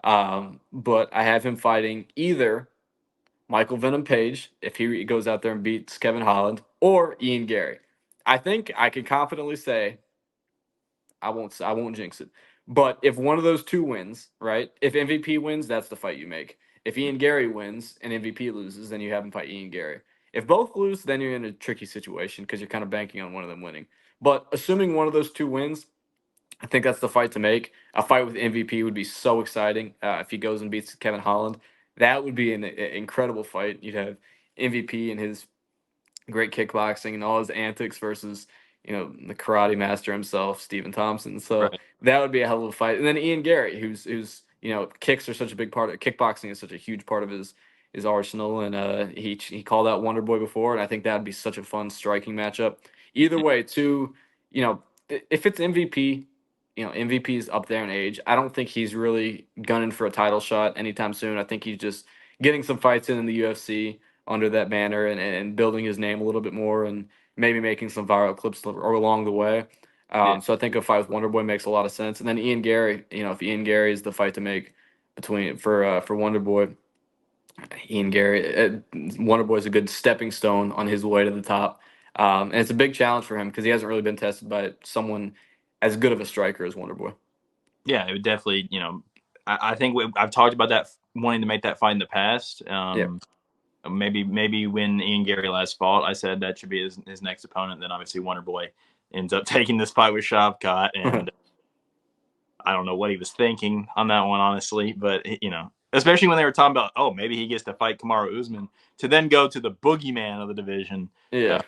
But I have him fighting either Michael Venom Page, if he goes out there and beats Kevin Holland, or Ian Gary. I think I can confidently say I won't jinx it. But if one of those two wins, right? If MVP wins, that's the fight you make. If Ian Gary wins and MVP loses, then you have him fight Ian Gary. If both lose, then you're in a tricky situation because you're kind of banking on one of them winning. But assuming one of those two wins, I think that's the fight to make. A fight with MVP would be so exciting if he goes and beats Kevin Holland. That would be an incredible fight. You'd have MVP and his great kickboxing and all his antics versus the karate master himself, Stephen Thompson. So Right. that would be a hell of a fight. And then Ian Gary, who's kicks are such a big part of kickboxing is such a huge part of his arsenal, and he called out Wonder Boy before, and I think that'd be such a fun striking matchup. Either way, too, if it's MVP. MVP is up there in age. I don't think he's really gunning for a title shot anytime soon. I think he's just getting some fights in the UFC under that banner and building his name a little bit more and maybe making some viral clips or along the way. Yeah. So I think a fight with Wonder Boy makes a lot of sense. And then Ian Gary, if Ian Gary is the fight to make between for Wonder Boy, Ian Gary, Wonder Boy is a good stepping stone on his way to the top. And it's a big challenge for him because he hasn't really been tested by someone as good of a striker as Wonder Boy. Yeah, it would definitely, I think I've talked about that, wanting to make that fight in the past. Yeah. Maybe when Ian Gary last fought, I said that should be his next opponent. Then obviously Wonder Boy ends up taking this fight with Shavkat, and I don't know what he was thinking on that one, honestly. But especially when they were talking about, oh, maybe he gets to fight Kamaru Usman, to then go to the boogeyman of the division. Yeah.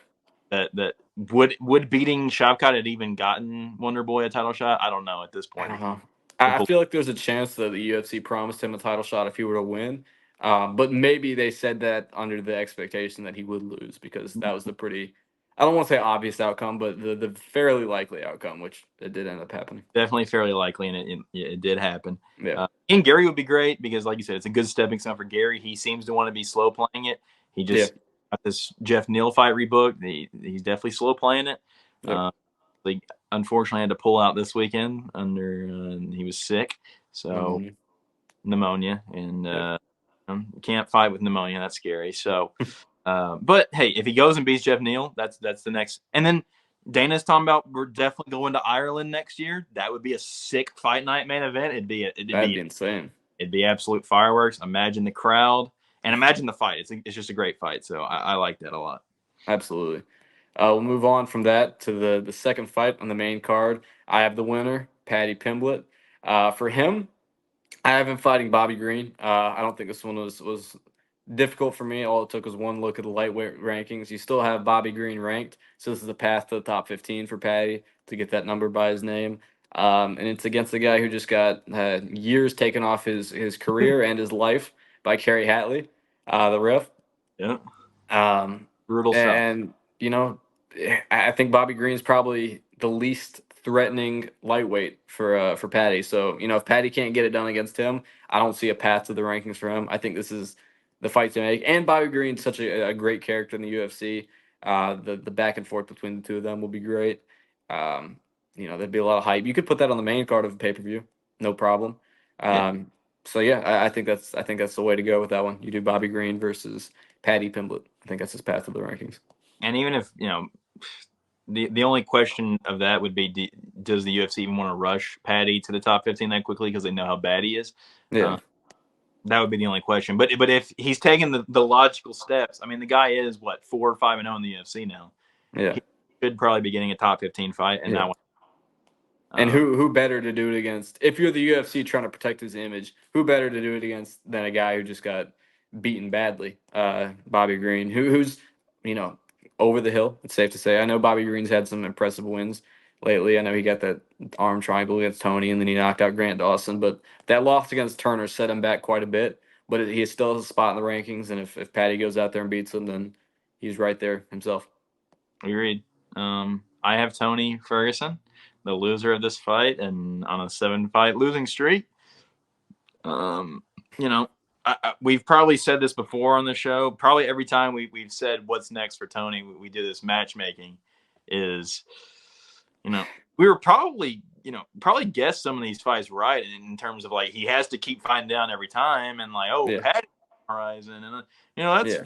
That would beating Shavkat had even gotten Wonder Boy a title shot? I don't know at this I point. don't know. I feel like there's a chance that the UFC promised him a title shot if he were to win. But maybe they said that under the expectation that he would lose because that was the pretty, I don't want to say obvious outcome, but the fairly likely outcome, which it did end up happening. Definitely fairly likely, and it did happen. Yeah. And Gary would be great because, like you said, it's a good stepping stone for Gary. He seems to want to be slow playing it. He Yeah. just got this Jeff Neal fight rebooked. He's definitely slow playing it. Yep. Like, unfortunately, had to pull out this weekend under he was sick, so pneumonia, and Yep. can't fight with pneumonia. That's scary. So, but hey, if he goes and beats Jeff Neal, that's the next. And then Dana's talking about we're definitely going to Ireland next year. That would be a sick fight night main event. That'd be insane. It'd be absolute fireworks. Imagine the crowd and imagine the fight. It's just a great fight. So I like that a lot. Absolutely. We'll move on from that to the second fight on the main card. I have the winner, Paddy Pimblett. For him, I have him fighting Bobby Green. I don't think this one was difficult for me. All it took was one look at the lightweight rankings. You still have Bobby Green ranked, so this is a path to the top 15 for Paddy to get that number by his name. And it's against the guy who just got years taken off his career and his life by Kerry Hatley, the ref. Yeah. Brutal stuff. And I think Bobby Green's probably the least threatening lightweight for Paddy. So if Paddy can't get it done against him, I don't see a path to the rankings for him. I think this is the fight to make. And Bobby Green's such a great character in the UFC. The back and forth between the two of them will be great. There'd be a lot of hype. You could put that on the main card of a pay-per-view, no problem. So yeah, I think that's the way to go with that one. You do Bobby Green versus Paddy Pimblett. I think that's his path to the rankings. And even if the only question of that would be, does the UFC even want to rush Paddy to the top 15 that quickly because they know how bad he is? Yeah. That would be the only question. But if he's taking the logical steps, I mean, the guy is 4-5-0 in the UFC now. Yeah. He should probably be getting a top 15 fight, and that one. And who better to do it against? If you're the UFC trying to protect his image, who better to do it against than a guy who just got beaten badly? Bobby Green, who's over the hill. It's safe to say. I know Bobby Green's had some impressive wins lately. I know he got that arm triangle against Tony, and then he knocked out Grant Dawson. But that loss against Turner set him back quite a bit. But he still has a spot in the rankings, and if Paddy goes out there and beats him, then he's right there himself. Agreed. I have Tony Ferguson, the loser of this fight, and on a 7-fight losing streak. We've probably said this before on the show. Probably every time we've said what's next for Tony, we do this matchmaking. Is we were probably guessed some of these fights right in terms of he has to keep fighting down every time and Paddy horizon and that's. Yeah.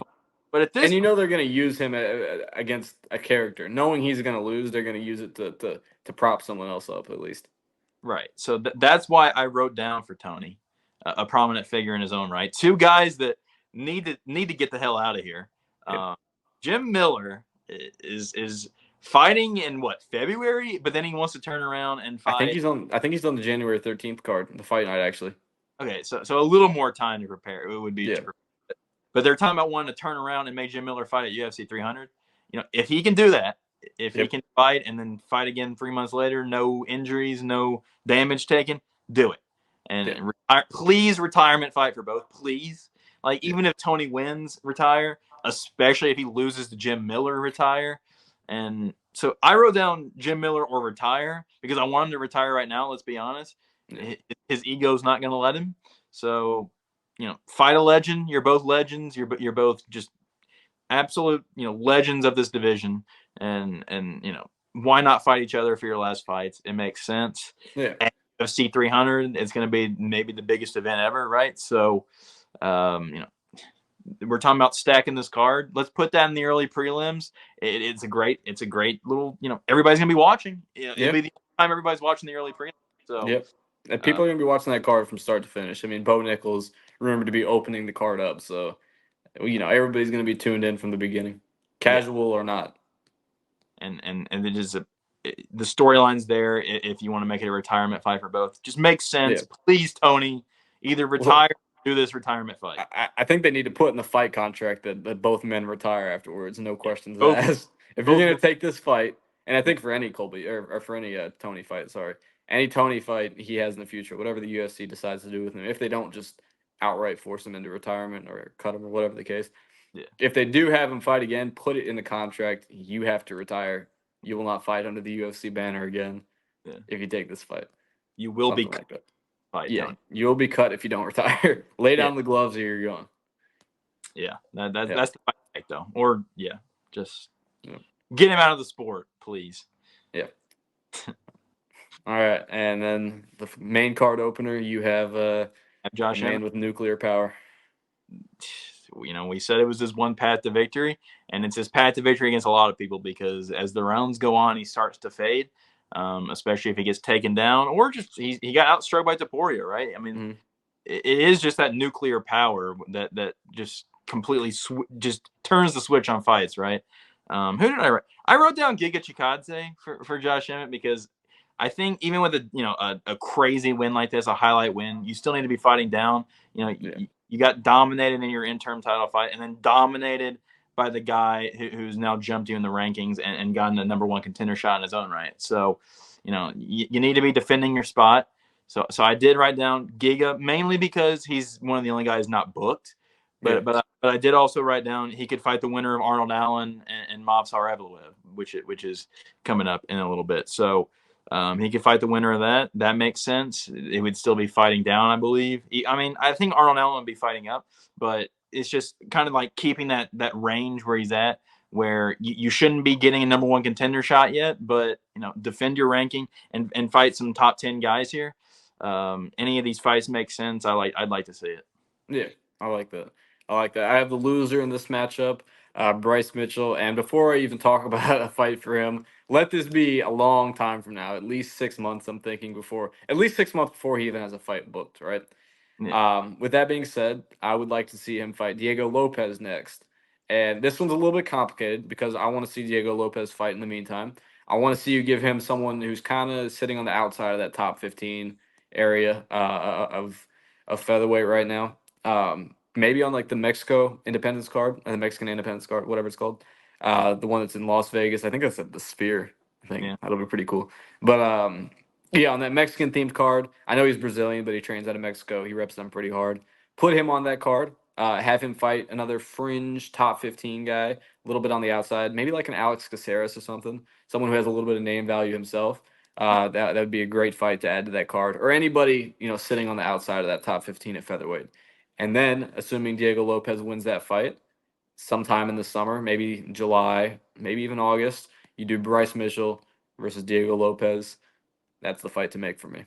But at this, and they're going to use him against a character, knowing he's going to lose. They're going to use it to prop someone else up at least. Right. So that's why I wrote down for Tony, a prominent figure in his own right. Two guys that need to get the hell out of here. Yep. Jim Miller is fighting in February, but then he wants to turn around and fight. I think he's on the January 13th card, the fight night actually. Okay, so a little more time to prepare. It would be. Yeah. But they're talking about wanting to turn around and make Jim Miller fight at UFC 300. If he can do that, if he Yep. can fight and then fight again 3 months later, no injuries, no damage taken, do it. Yeah. And please retirement fight for both, please. Like Yeah. even if Tony wins, retire. Especially if he loses to Jim Miller, retire. And so I wrote down Jim Miller or retire because I want him to retire right now. Let's be honest, Yeah. his ego's not going to let him. So, fight a legend. You're both legends. You're both just absolute, legends of this division. And why not fight each other for your last fights? It makes sense. Yeah. And UFC 300, it's going to be maybe the biggest event ever, right? So, we're talking about stacking this card. Let's put that in the early prelims. It's a great little, everybody's gonna be watching. It'll Yeah. be the time everybody's watching the early prelims. So, Yep. And uh, people are gonna be watching that card from start to finish. I mean, Bo Nichols rumored to be opening the card up, so everybody's gonna be tuned in from the beginning, yeah, casual or not. and it is the storylines there. If you want to make it a retirement fight for both, just makes Yeah. sense. Please, Tony, either Well, retire, or do this retirement fight. I think they need to put in the fight contract that both men retire afterwards, no questions Both, asked. If you're both, gonna take this fight, and I yeah, think for any Colby or for any Tony fight, sorry, any Tony fight he has in the future, whatever the UFC decides to do with him, if they don't just outright force him into retirement or cut him or whatever the case, yeah, if they do have him fight again, put it in the contract. You have to retire. You will not fight under the UFC banner again yeah. if you take this fight. You will be Something like that. fight, Yeah, Tony. you'll be cut if you don't retire. Lay Yeah, down the gloves or you're gone. yeah. That Yeah. that's the fight take, though. Or yeah, just Yeah. get him out of the sport, please. Yeah. All right, and then the main card opener, you have Have a Josh Emmett. man with nuclear power. We said it was his one path to victory, and it's his path to victory against a lot of people because as the rounds go on, he starts to fade, especially if he gets taken down or just he got outstroked by Taporia, right? I mean, Mm-hmm. it is just that nuclear power that just completely just turns the switch on fights, right? Who did I write? I wrote down Giga Chikadze for Josh Emmett because I think even with a crazy win like this, a highlight win, you still need to be fighting down. Yeah. You got dominated in your interim title fight, and then dominated by the guy who's now jumped you in the rankings and gotten the number one contender shot in his own right. So, you need to be defending your spot. So I did write down Giga mainly because he's one of the only guys not booked. Yeah. But I did also write down he could fight the winner of Arnold Allen and Movsar Evloev, which is coming up in a little bit. So he could fight the winner of that. That makes sense. It would still be fighting down, I believe. I mean, I think Arnold Allen would be fighting up, but it's just kind of like keeping that range where he's at, where you shouldn't be getting a number one contender shot yet, but defend your ranking and fight some top 10 guys here. Any of these fights make sense. I'd like to see it. Yeah, I like that. I like that. I have the loser in this matchup, Bryce Mitchell. And before I even talk about a fight for him, let this be a long time from now, at least 6 months. I'm thinking at least 6 months before he even has a fight booked, right? Yeah, With that being said, I would like to see him fight Diego Lopez next. And this one's a little bit complicated because I want to see Diego Lopez fight in the meantime. I want to see you give him someone who's kind of sitting on the outside of that top 15 area of featherweight right now. Maybe on like the Mexico Independence card, the Mexican Independence card, whatever it's called. The one that's in Las Vegas. I think that's at the Sphere. I think yeah. that'll be pretty cool. But yeah, on that Mexican themed card, I know he's Brazilian, but he trains out of Mexico. He reps them pretty hard. Put him on that card. Have him fight another fringe top 15 guy, a little bit on the outside, maybe like an Alex Caceres or something, someone who has a little bit of name value himself. That would be a great fight to add to that card, or anybody sitting on the outside of that top 15 at featherweight. And then, assuming Diego Lopez wins that fight, sometime in the summer, maybe July, maybe even August, you do Bryce Mitchell versus Diego Lopez. That's the fight to make for me.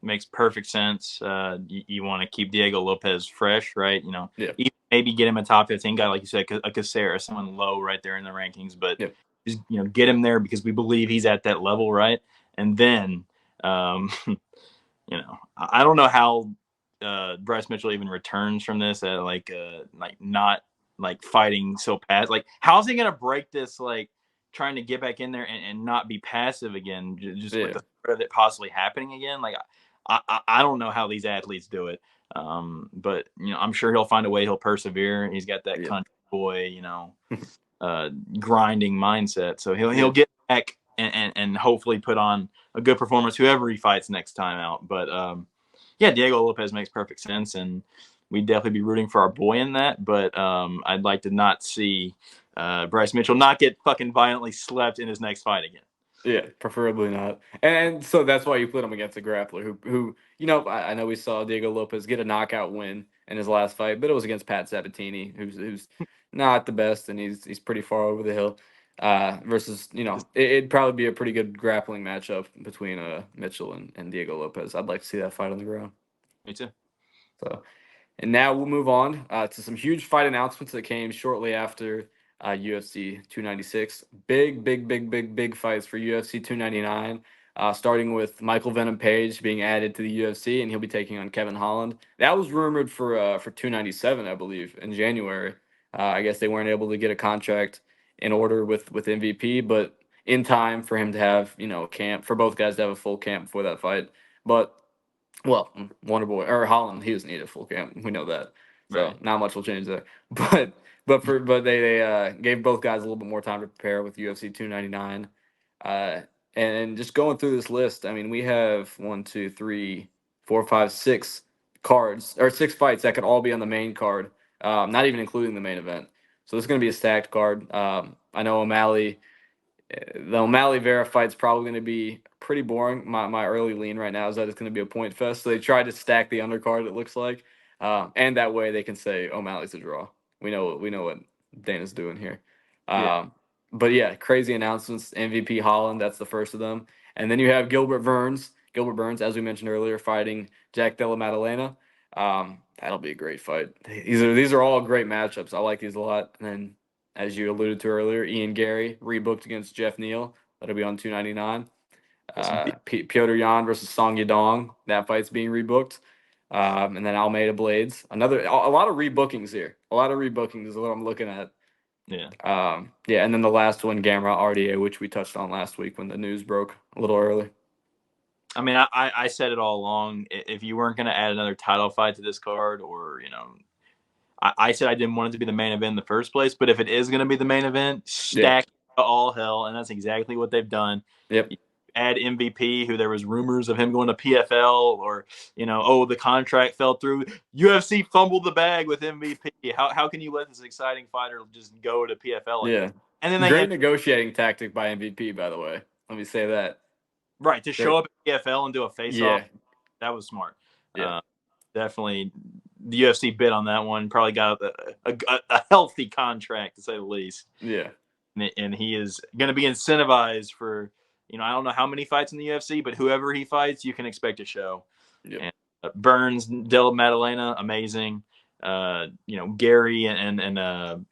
Makes perfect sense. You want to keep Diego Lopez fresh, right? Yeah. Maybe get him a top 15 guy, like you said, a Caceres, someone low right there in the rankings, but Yeah. just get him there because we believe he's at that level, right? And then, um, I don't know how Bryce Mitchell even returns from this, like not like fighting so passive. Like, how's he gonna break this? Like, trying to get back in there and not be passive again, just with Yeah. the threat of it possibly happening again. Like, I don't know how these athletes do it. But I'm sure he'll find a way. He'll persevere. He's got that Yeah. country boy, grinding mindset. So he'll Yeah. get back and hopefully put on a good performance whoever he fights next time out. But yeah, Diego Lopez makes perfect sense, and we'd definitely be rooting for our boy in that. But I'd like to not see Bryce Mitchell not get fucking violently slept in his next fight again. Yeah, preferably not. And so that's why you put him against a grappler who I know we saw Diego Lopez get a knockout win in his last fight, but it was against Pat Sabatini, who's not the best, and he's pretty far over the hill. Versus, it'd probably be a pretty good grappling matchup between Mitchell and Diego Lopez. I'd like to see that fight on the ground. Me too. So and now we'll move on to some huge fight announcements that came shortly after UFC 296. Big, big, big, big, big fights for UFC 299. Starting with Michael Venom Page being added to the UFC, and he'll be taking on Kevin Holland. That was rumored for 297, I believe, in January. I guess they weren't able to get a contract in order with MVP, but in time for him to have camp for both guys to have a full camp before that fight. But well, Wonder Boy or Holland, he doesn't need a full camp. We know that. So Right. not much will change there. But they gave both guys a little bit more time to prepare with UFC 299. And just going through this list, I mean, we have 1, 2, 3, 4, 5, 6 cards or 6 fights that could all be on the main card, not even including the main event. So this is going to be a stacked card. I know O'Malley the O'Malley Vera fight's probably going to be pretty boring. My early lean right now is that it's going to be a point fest. So they tried to stack the undercard. It looks like, and that way they can say O'Malley's a draw. We know what Dana's doing here. Yeah. Um, but yeah, crazy announcements. MVP Holland, that's the first of them, and then you have Gilbert Burns. Gilbert Burns, as we mentioned earlier, fighting Jack Della Maddalena. That'll be a great fight. These are all great matchups. I like these a lot. And then as you alluded to earlier, Ian Gary rebooked against Jeff Neal. That'll be on 299. That's some deep. Piotr Jan versus Song Yadong. That fight's being rebooked. And then Almeida Blades. A lot of rebookings here. A lot of rebookings is what I'm looking at. Yeah. Yeah, and then the last one, Gamera RDA, which we touched on last week when the news broke a little early. I mean, I said it all along. If you weren't going to add another title fight to this card, or I said I didn't want it to be the main event in the first place. But if it is going to be the main event, Yeah. stack all hell, and that's exactly what they've done. Yep. You add MVP, who there was rumors of him going to PFL, or the contract fell through. UFC fumbled the bag with MVP. How can you let this exciting fighter just go to PFL again? Yeah. And then they Great had negotiating tactic by MVP, by the way. Let me say that. right to show Great. up at PFL and do a face off. Yeah. That was smart. Yeah. Definitely the UFC bid on that one. Probably got a healthy contract to say the least. Yeah. And he is going to be incentivized for I don't know how many fights in the UFC, but whoever he fights, you can expect a show. Yep. And Burns, Della Maddalena, amazing. Gary and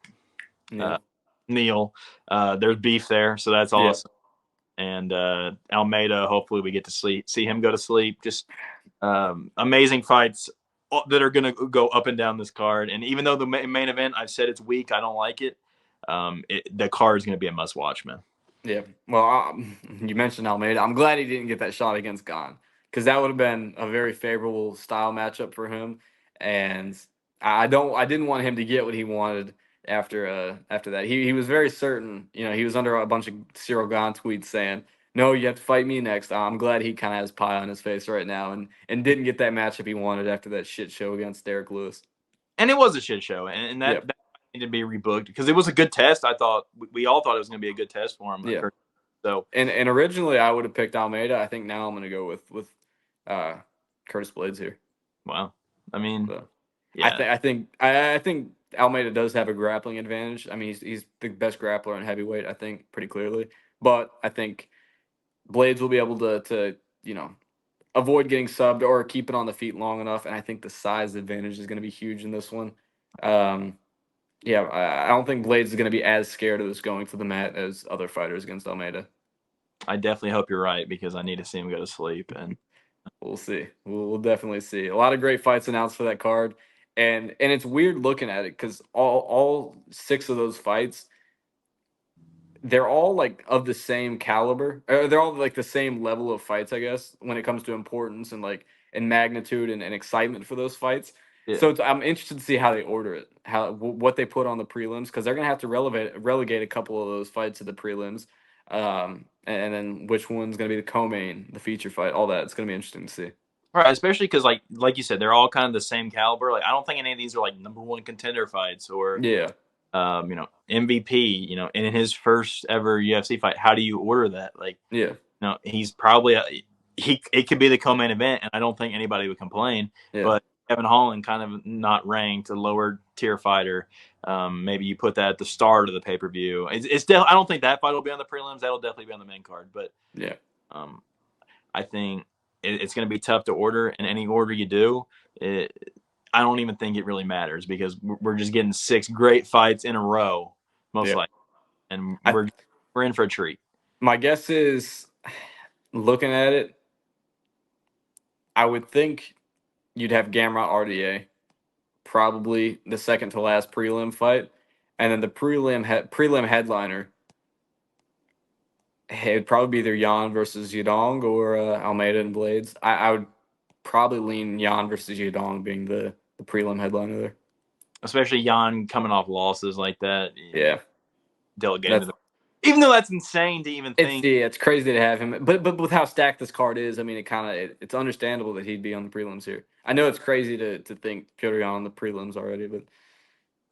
Neil. Neil. There's beef there, so that's Yeah. awesome. And Almeida, hopefully we get to see him go to sleep. Just amazing fights that are going to go up and down this card. And even though the main event, I've said it's weak, I don't like it. The card is going to be a must watch, man. Yeah. Well, you mentioned Almeida. I'm glad he didn't get that shot against Gon because that would have been a very favorable style matchup for him. And I didn't want him to get what he wanted after that. He was very certain. He was under a bunch of Cyril Gon tweets saying, "No, you have to fight me next." I'm glad he kind of has pie on his face right now and didn't get that matchup he wanted after that shit show against Derek Lewis. And it was a shit show, and Yeah. that needed to be rebooked because it was a good test. I thought we all thought it was going to be a good test for him. Yeah. So And originally I would have picked Almeida. I think now I'm going to go with uh, Curtis Blades here. wow, I mean, So yeah, I think Almeida does have a grappling advantage. I mean, he's the best grappler in heavyweight. I think pretty clearly, but I think Blades will be able to avoid getting subbed or keep it on the feet long enough. And I think the size advantage is going to be huge in this one. Yeah, I don't think Blades is going to be as scared of this going to the mat as other fighters against Almeida. I definitely hope you're right because I need to see him go to sleep. And We'll see. We'll definitely see. A lot of great fights announced for that card, and it's weird looking at it because all 6 of those fights, they're all like of the same caliber. Or they're all like the same level of fights, I guess, when it comes to importance and like and magnitude and excitement for those fights. Yeah. So I'm interested to see how they order it, what they put on the prelims, because they're gonna have to relegate a couple of those fights to the prelims, and then which one's gonna be the co-main, the feature fight, all that. It's gonna be interesting to see. Right, especially because like you said, they're all kind of the same caliber. Like I don't think any of these are like number one contender fights or Yeah, MVP. And in his first ever UFC fight, how do you order that? Like yeah, he's probably he. It could be the co-main event, and I don't think anybody would complain. yeah, But Kevin Holland, kind of not ranked, a lower tier fighter. Maybe you put that at the start of the pay per view. I don't think that fight will be on the prelims. That'll definitely be on the main card. But yeah. um, I think it's going to be tough to order, and any order you do, I don't even think it really matters because we're just getting 6 great fights in a row, most Yeah. likely, and I we're in for a treat. My guess is, looking at it, I would think you'd have Gamrot RDA, probably the second to last prelim fight, and then the prelim headliner. It'd probably be either Jan versus Yadong or Almeida and Blades. I would probably lean Jan versus Yadong being the prelim headliner there. Especially Jan coming off losses like that, Yeah, delegating to that's the. Even though that's insane to even think. it's crazy to have him, but with how stacked this card is, I mean, it's understandable that he'd be on the prelims here. I know it's crazy to think Piotr Jan on the prelims already, but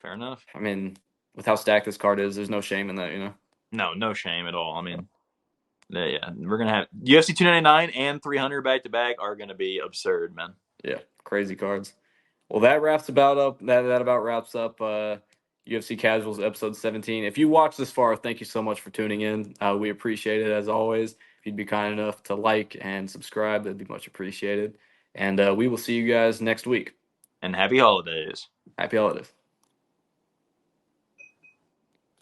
Fair enough. I mean, with how stacked this card is, there's no shame in that, you know. No shame at all. I mean, yeah, we're gonna have UFC 299 and 300 back to back are gonna be absurd, man. Yeah, crazy cards. Well, that about wraps up UFC Casuals episode 17. If you watched this far, thank you so much for tuning in. We appreciate it as always. If you'd be kind enough to like and subscribe, that'd be much appreciated. And we will see you guys next week. And happy holidays. Happy holidays.